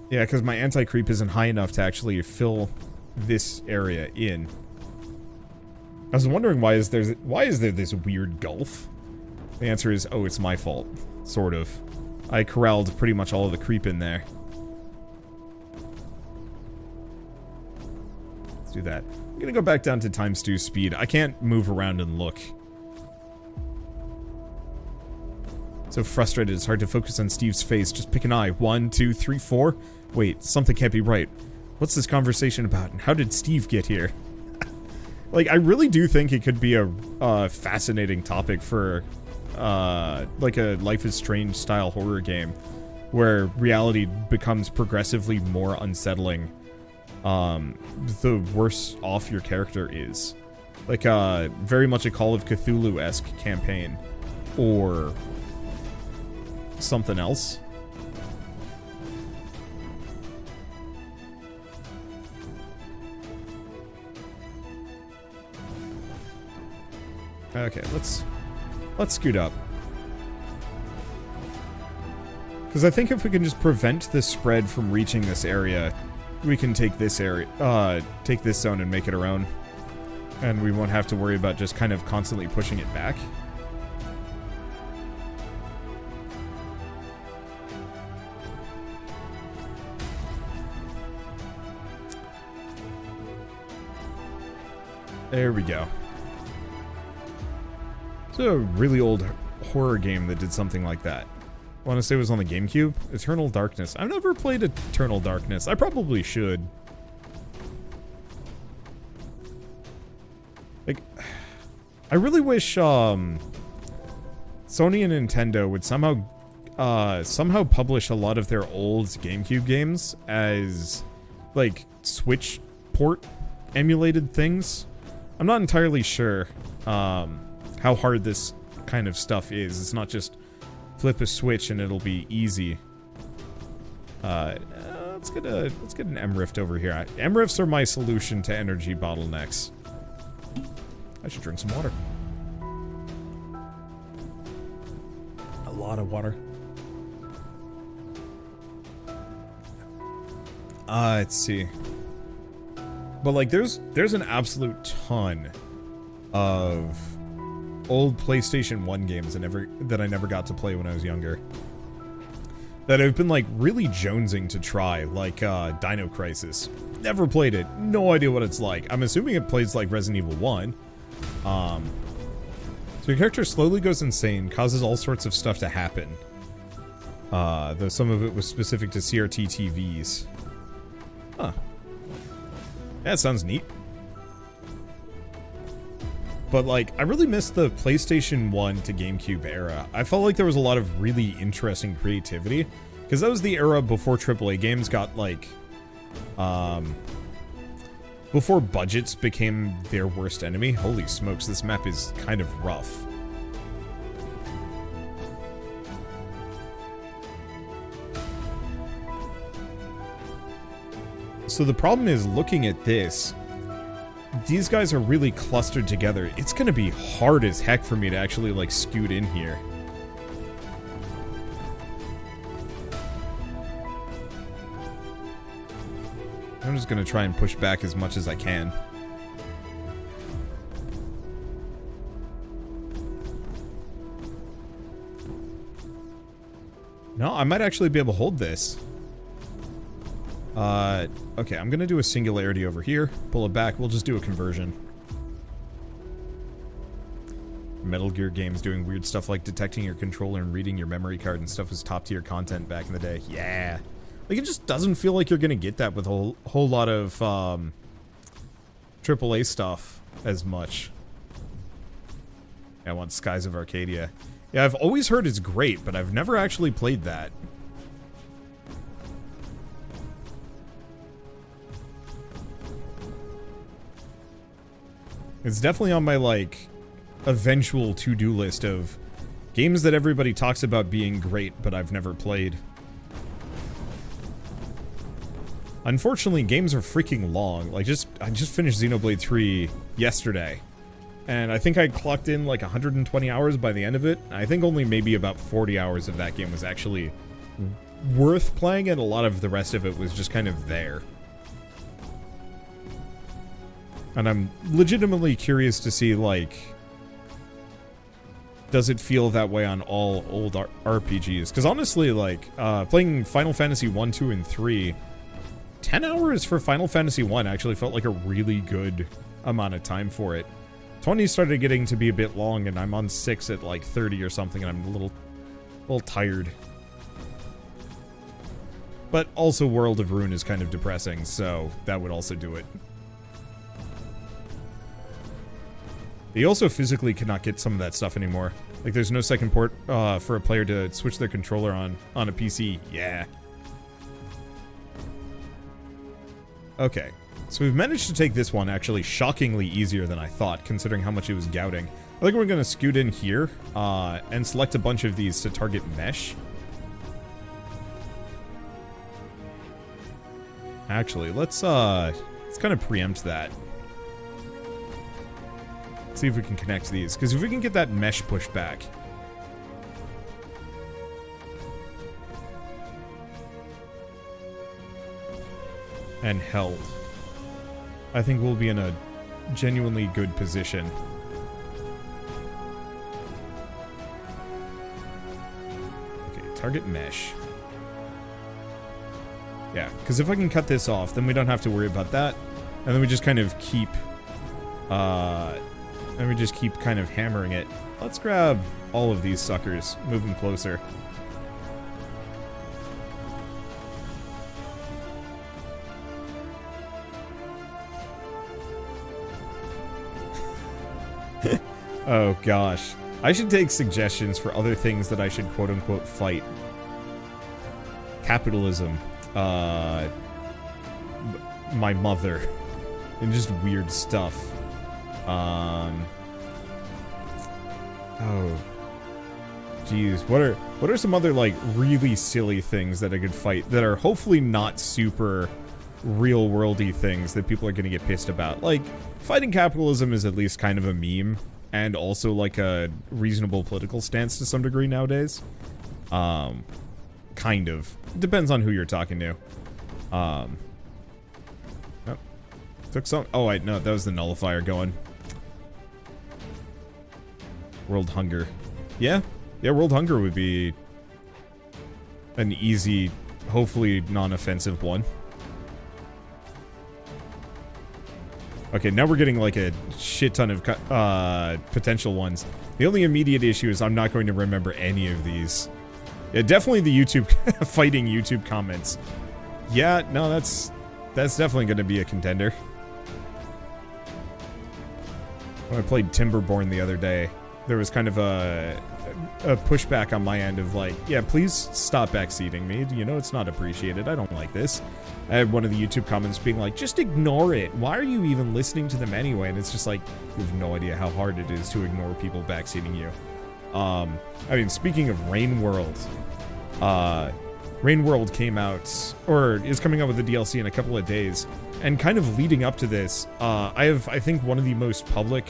Yeah, because my anti-creep isn't high enough to actually fill this area in. I was wondering why is there this weird gulf? The answer is, oh, it's my fault. Sort of. I corralled pretty much all of the creep in there. Let's do that. I'm gonna go back down to times 2 speed. I can't move around and look. So frustrated, it's hard to focus on Steve's face. Just pick an eye. 1, 2, 3, 4. Wait, something can't be right. What's this conversation about, and how did Steve get here? Like, I really do think it could be a fascinating topic for, like a Life is Strange style horror game, where reality becomes progressively more unsettling, the worse off your character is. Like, very much a Call of Cthulhu-esque campaign, or something else. Okay, let's scoot up. Because I think if we can just prevent the spread from reaching this area, we can take this area, take this zone and make it our own. And we won't have to worry about just kind of constantly pushing it back. There we go. It's a really old horror game that did something like that. I want to say it was on the GameCube? Eternal Darkness. I've never played Eternal Darkness. I probably should. Like, I really wish, Sony and Nintendo would somehow, somehow publish a lot of their old GameCube games as, like, Switch port emulated things. I'm not entirely sure how hard this kind of stuff is. It's not just flip a switch and it'll be easy. Let's get an M-Rift over here. M-Rifts are my solution to energy bottlenecks. I should drink some water. A lot of water. Let's see. But like there's an absolute ton of old PlayStation 1 games that I never got to play when I was younger. That I've been like really jonesing to try, like Dino Crisis. Never played it. No idea what it's like. I'm assuming it plays like Resident Evil 1. So your character slowly goes insane, causes all sorts of stuff to happen. Though some of it was specific to CRT TVs. Huh. Yeah, it sounds neat. But, like, I really miss the PlayStation 1 to GameCube era. I felt like there was a lot of really interesting creativity. Because that was the era before AAA games got, like... before budgets became their worst enemy. Holy smokes, this map is kind of rough. So the problem is, looking at this, these guys are really clustered together. It's gonna be hard as heck for me to actually, like, scoot in here. I'm just gonna try and push back as much as I can. No, I might actually be able to hold this. Okay, I'm gonna do a singularity over here. Pull it back, we'll just do a conversion. Metal Gear games doing weird stuff like detecting your controller and reading your memory card and stuff was top tier content back in the day. Yeah. Like, it just doesn't feel like you're gonna get that with a whole lot of, AAA stuff as much. I want Skies of Arcadia. Yeah, I've always heard it's great, but I've never actually played that. It's definitely on my, like, eventual to-do list of games that everybody talks about being great, but I've never played. Unfortunately, games are freaking long. Like, I just finished Xenoblade 3 yesterday. And I think I clocked in, like, 120 hours by the end of it. I think only maybe about 40 hours of that game was actually worth playing, and a lot of the rest of it was just kind of there. And I'm legitimately curious to see, like, does it feel that way on all old RPGs? Because honestly, like, playing Final Fantasy 1, 2, and 3, 10 hours for Final Fantasy 1 actually felt like a really good amount of time for it. 20 started getting to be a bit long, and I'm on 6 at, like, 30 or something, and I'm a little tired. But also World of Ruin is kind of depressing, so that would also do it. You also physically cannot get some of that stuff anymore. Like, there's no second port for a player to switch their controller on a PC. Yeah. Okay. So we've managed to take this one actually shockingly easier than I thought, considering how much it was gouting. I think we're going to scoot in here and select a bunch of these to target mesh. Actually, let's kind of preempt that. See if we can connect these, because if we can get that mesh pushed back. And held. I think we'll be in a genuinely good position. Okay, target mesh. Yeah, because if I can cut this off, then we don't have to worry about that. And then we just kind of keep... then we just keep kind of hammering it. Let's grab all of these suckers, move them closer. Oh gosh. I should take suggestions for other things that I should quote-unquote fight capitalism, my mother, and just weird stuff. Oh, geez, what are some other like really silly things that I could fight that are hopefully not super real worldy things that people are gonna get pissed about? Like, fighting capitalism is at least kind of a meme, and also like a reasonable political stance to some degree nowadays. Kind of. Depends on who you're talking to. Oh, took some. Oh wait, no, that was the nullifier going. World hunger. Yeah, world hunger would be an easy, hopefully non-offensive one. Okay, now we're getting like a shit ton of potential ones. The only immediate issue is I'm not going to remember any of these. Yeah, definitely the YouTube fighting YouTube comments. Yeah, no, that's definitely going to be a contender. When I played Timberborn the other day, there was kind of a pushback on my end of like, yeah, please stop backseating me. You know, it's not appreciated. I don't like this. I had one of the YouTube comments being like, just ignore it. Why are you even listening to them anyway? And it's just like, you have no idea how hard it is to ignore people backseating you. I mean, speaking of Rain World, Rain World came out, or is coming out with the DLC in a couple of days. And kind of leading up to this, I have, I think, one of the most public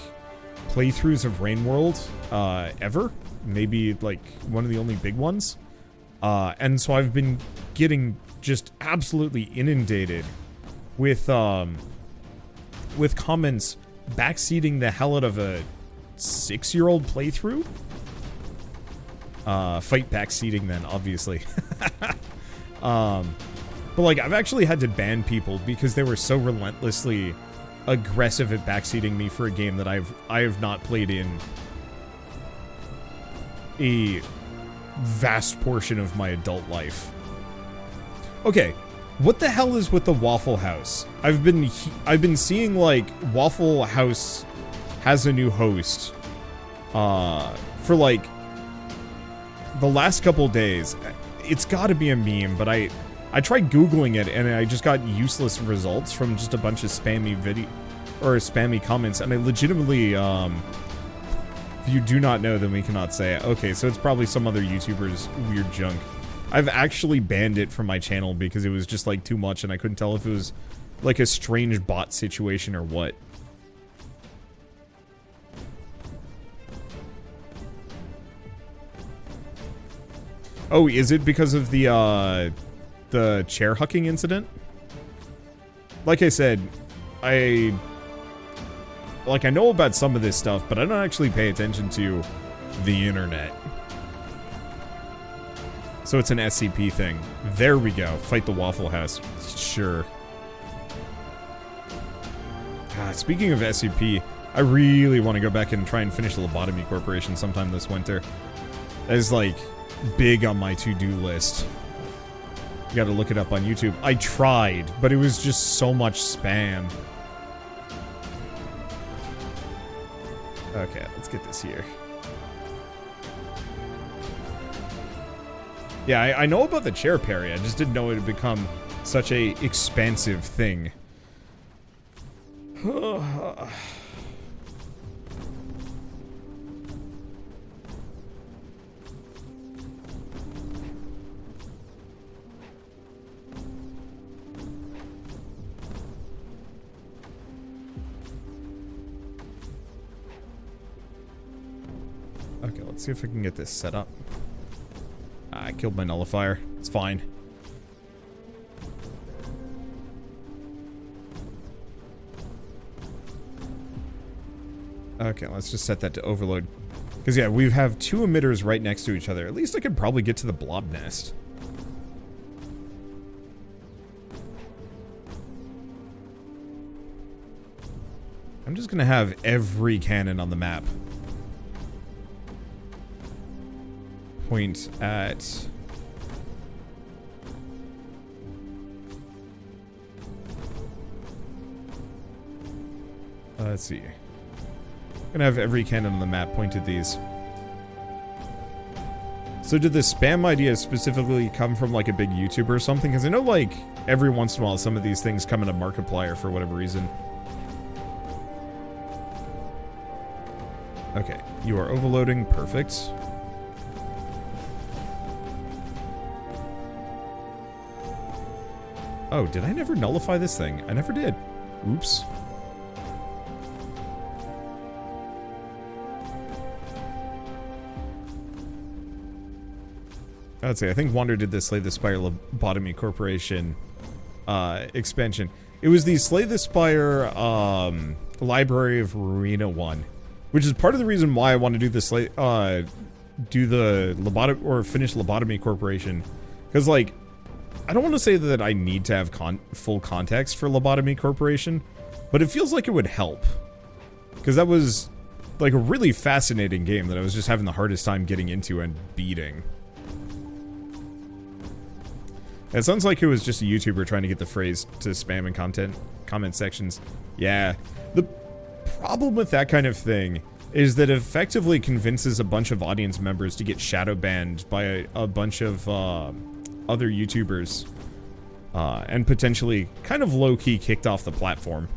playthroughs of Rain World ever. Maybe like one of the only big ones. And so I've been getting just absolutely inundated with comments backseating the hell out of a 6-year-old playthrough. Fight backseating then, obviously. But like, I've actually had to ban people because they were so relentlessly aggressive at backseating me for a game that I have not played in a vast portion of my adult life. Okay, what the hell is with the Waffle House? I've been seeing like Waffle House has a new host for like the last couple days. It's got to be a meme, but I tried Googling it and I just got useless results from just a bunch of spammy comments, and I legitimately, if you do not know, then we cannot say it. Okay, so it's probably some other YouTuber's weird junk. I've actually banned it from my channel because it was just like too much and I couldn't tell if it was like a strange bot situation or what. Oh, is it because of the chair hucking incident? Like I said, I know about some of this stuff, but I don't actually pay attention to the internet. So it's an SCP thing. There we go. Fight the Waffle House. Sure. God, speaking of SCP, I really want to go back and try and finish the Lobotomy Corporation sometime this winter. That is like big on my to-do list. You gotta look it up on YouTube. I tried, but it was just so much spam. Okay, let's get this here. Yeah, I know about the chair parry. I just didn't know it had become such a expansive thing. Okay, let's see if I can get this set up. I killed my nullifier. It's fine. Okay, let's just set that to overload. Because, yeah, we have two emitters right next to each other. At least I could probably get to the blob nest. I'm just gonna have every cannon on the map point at... let's see. I'm gonna have every cannon on the map point at these. So did the spam idea specifically come from like a big YouTuber or something? Because I know like every once in a while some of these things come in a Markiplier for whatever reason. Okay, you are overloading. Perfect. Oh, did I never nullify this thing? I never did. Oops. Let's see, I think Wander did the Slay the Spire Lobotomy Corporation expansion. It was the Slay the Spire Library of Ruina one, which is part of the reason why I want to do the finish Lobotomy Corporation. Because, like, I don't want to say that I need to have full context for Lobotomy Corporation, but it feels like it would help. Because that was, like, a really fascinating game that I was just having the hardest time getting into and beating. It sounds like it was just a YouTuber trying to get the phrase to spam in comment sections. Yeah. The problem with that kind of thing is that it effectively convinces a bunch of audience members to get shadow banned by a bunch of other YouTubers. And potentially kind of low-key kicked off the platform.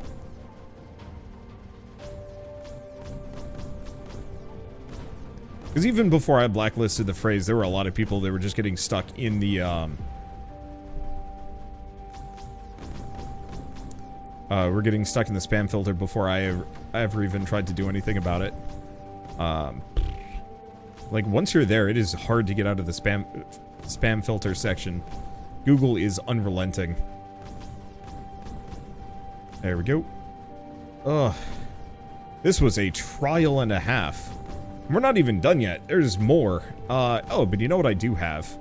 Because even before I blacklisted the phrase, there were a lot of people that were just getting stuck in the we're getting stuck in the spam filter before I ever even tried to do anything about it. Like, once you're there, it is hard to get out of the spam filter section. Google is unrelenting. There we go. Ugh. This was a trial and a half. We're not even done yet. There's more. Oh, but you know what I do have?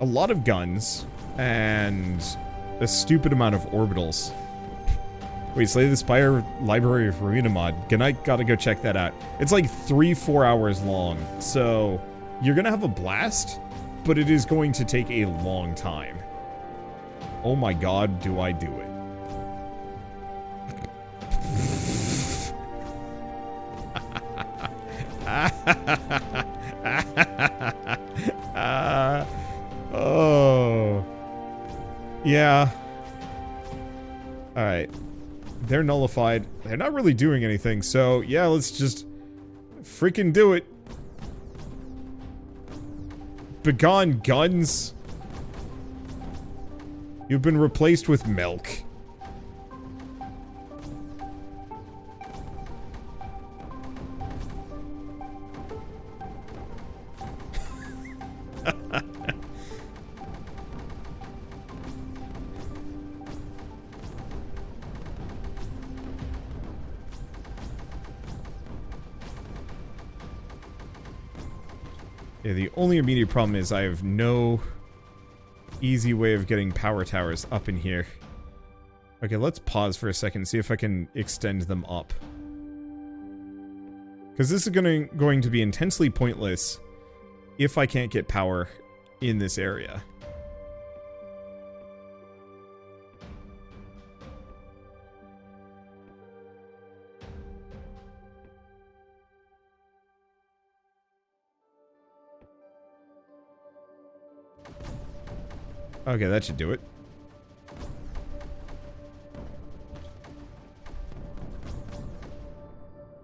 A lot of guns and a stupid amount of orbitals. Wait, Slay the Spire Library of Ruina mod. Gotta go check that out. It's like 3-4 hours long, so you're gonna have a blast, but it is going to take a long time. Oh my god, do I do it. Oh. Yeah. Alright. They're nullified. They're not really doing anything, so yeah, let's just freaking do it. Begone, guns. You've been replaced with milk. Yeah, the only immediate problem is I have no easy way of getting power towers up in here. Okay, let's pause for a second and see if I can extend them up. Because this is going to be intensely pointless if I can't get power in this area. Okay, that should do it.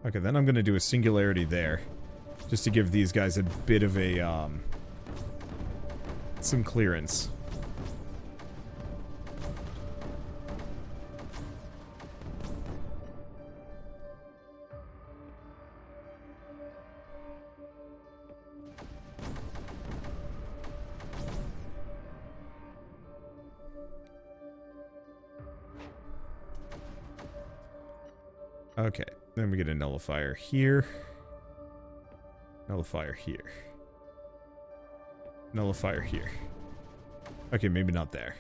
Okay, then I'm gonna do a singularity there. Just to give these guys a bit of a, some clearance. Okay, then we get a nullifier here. Nullifier here. Nullifier here. Okay, maybe not there.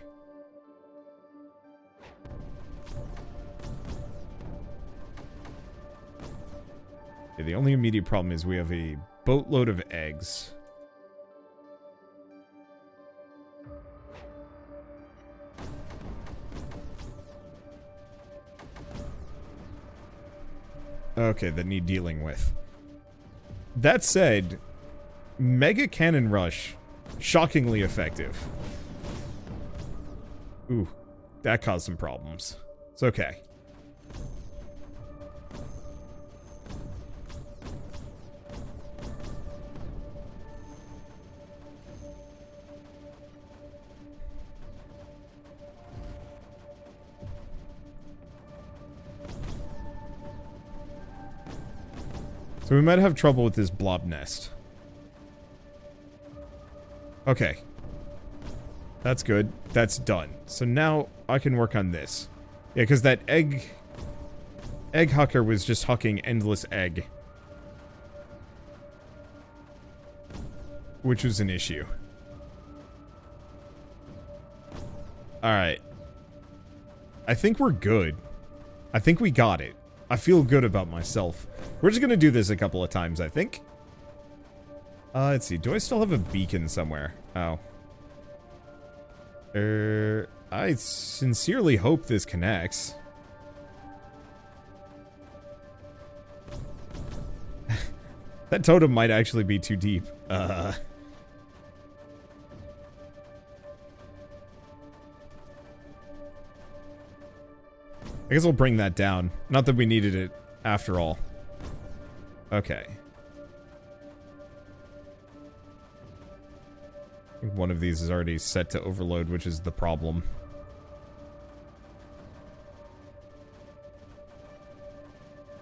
Okay, the only immediate problem is we have a boatload of eggs. Okay, that need dealing with. That said, Mega Cannon Rush. Shockingly effective. Ooh, that caused some problems. It's okay. So we might have trouble with this blob nest. Okay. That's good. That's done. So now I can work on this. Yeah, because that egg hucker was just hucking endless egg. Which was an issue. Alright. I think we're good. I think we got it. I feel good about myself. We're just gonna do this a couple of times, I think. Let's see. Do I still have a beacon somewhere? Oh. I sincerely hope this connects. That totem might actually be too deep. I guess I'll bring that down. Not that we needed it after all. Okay. I think one of these is already set to overload, which is the problem.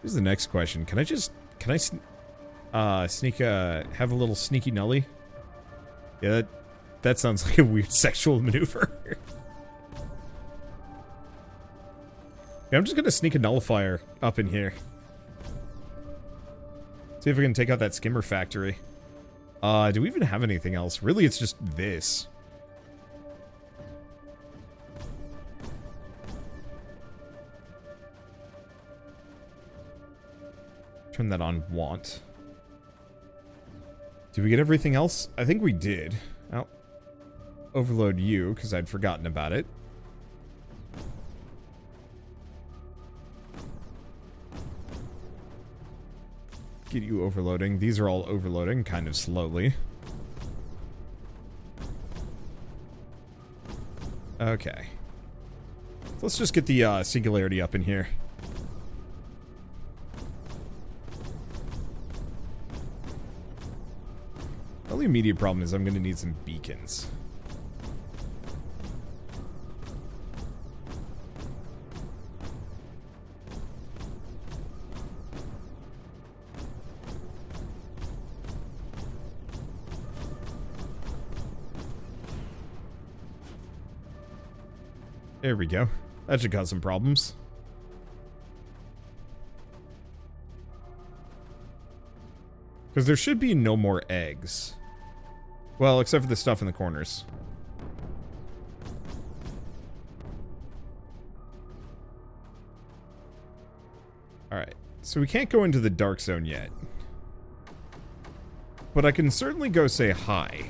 Here's the next question. Can I have a little sneaky nully? Yeah, that sounds like a weird sexual maneuver. Yeah, I'm just gonna sneak a nullifier up in here. See if we can take out that skimmer factory. Do we even have anything else? Really, it's just this. Turn that on want. Did we get everything else? I think we did. Oh. Overload you, because I'd forgotten about it. Get you overloading. These are all overloading kind of slowly. Okay. Let's just get the singularity up in here. The only immediate problem is I'm going to need some beacons. There we go. That should cause some problems. Because there should be no more eggs. Well, except for the stuff in the corners. Alright, so we can't go into the dark zone yet. But I can certainly go say hi.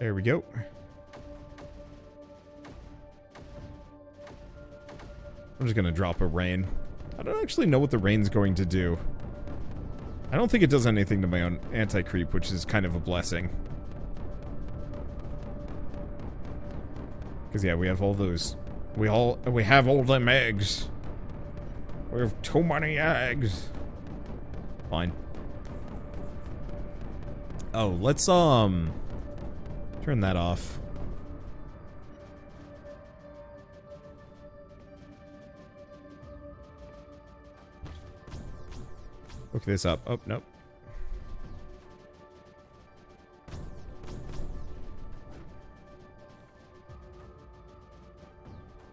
There we go. I'm just gonna drop a rain. I don't actually know what the rain's going to do. I don't think it does anything to my own anti-creep, which is kind of a blessing. Because yeah, we have all those. We have all them eggs. We have too many eggs. Fine. Oh, let's turn that off. Look this up. Oh, nope.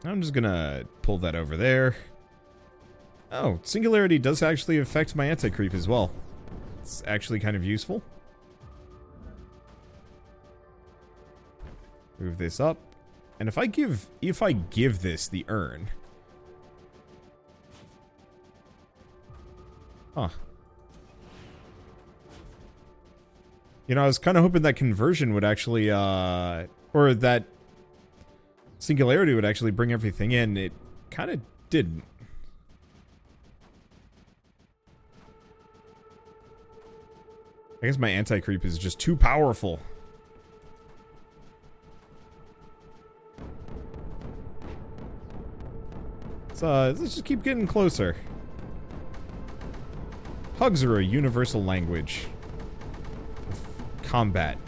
I'm just gonna pull that over there. Oh, singularity does actually affect my anti-creep as well. It's actually kind of useful. Move this up. And if I give this the urn. Huh. You know, I was kind of hoping that conversion would actually, or that singularity would actually bring everything in. It kind of didn't. I guess my anti-creep is just too powerful. Let's just keep getting closer. Hugs are a universal language of combat.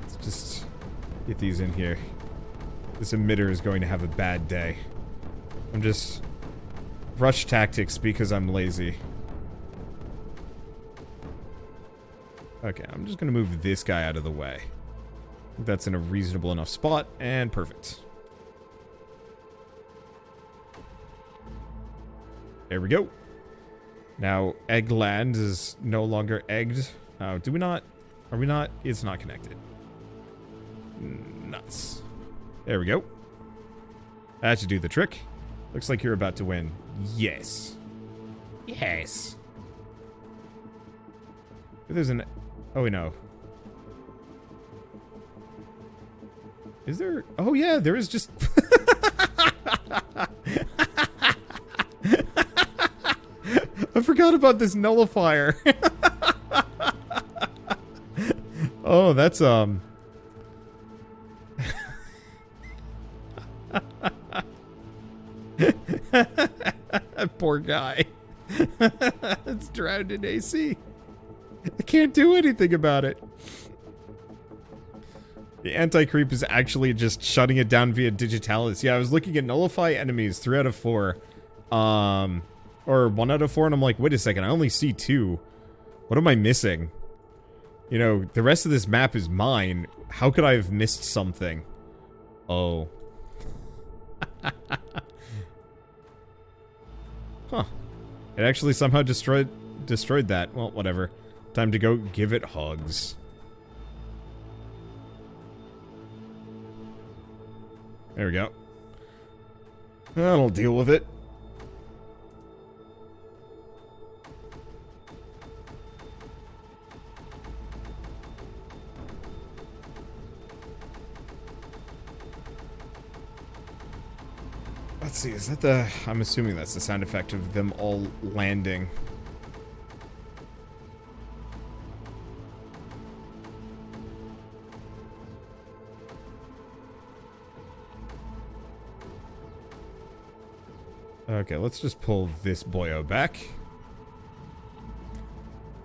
Let's just get these in here. This emitter is going to have a bad day. I'm just... rush tactics because I'm lazy. Okay, I'm just gonna move this guy out of the way. I think that's in a reasonable enough spot, and perfect. There we go. Now, Eggland is no longer egged. Oh, do we not? Are we not? It's not connected. Nuts. There we go. That should do the trick. Looks like you're about to win. Yes. Yes. There's an... oh, wait, no. Is there... oh, yeah, there is just... I forgot about this nullifier. Oh, that's, poor guy. It's drowned in AC. I can't do anything about it. The anti-creep is actually just shutting it down via digitalis. Yeah, I was looking at nullify enemies 3 out of 4. Or 1 out of 4, and I'm like, wait a second, I only see 2. What am I missing? You know, the rest of this map is mine. How could I have missed something? Oh. Huh. It actually somehow destroyed that. Well, whatever. Time to go give it hugs. There we go. That'll deal with it. Let's see, is that the... I'm assuming that's the sound effect of them all landing. Okay, let's just pull this boyo back.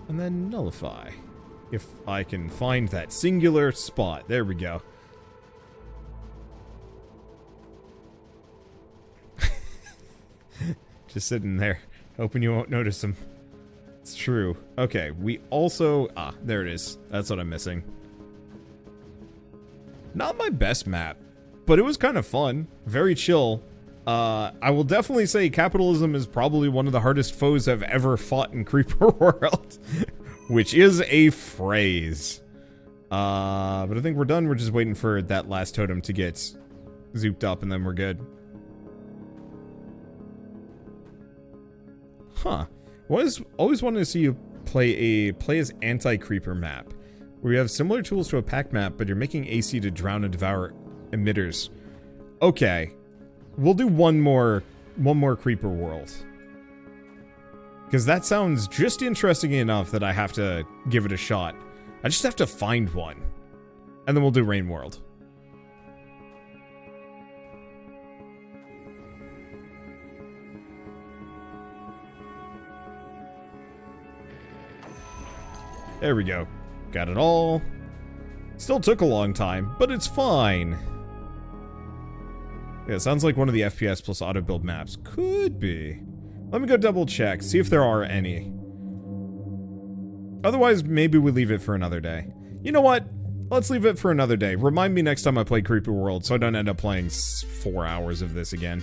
And then nullify. If I can find that singular spot. There we go. Just sitting there, hoping you won't notice him. It's true. Okay, we also... ah, there it is. That's what I'm missing. Not my best map, but it was kind of fun. Very chill. I will definitely say capitalism is probably one of the hardest foes I've ever fought in Creeper World. Which is a phrase. But I think we're done. We're just waiting for that last totem to get zooped up and then we're good. Huh. Always wanted to see you play as anti-creeper map, where you have similar tools to a pack map, but you're making AC to drown and devour emitters. Okay. We'll do one more creeper world. Because that sounds just interesting enough that I have to give it a shot. I just have to find one. And then we'll do Rain World. There we go. Got it all. Still took a long time, but it's fine. Yeah, it sounds like one of the FPS plus auto build maps. Could be. Let me go double check, see if there are any. Otherwise, maybe we leave it for another day. You know what? Let's leave it for another day. Remind me next time I play Creeper World so I don't end up playing 4 hours of this again.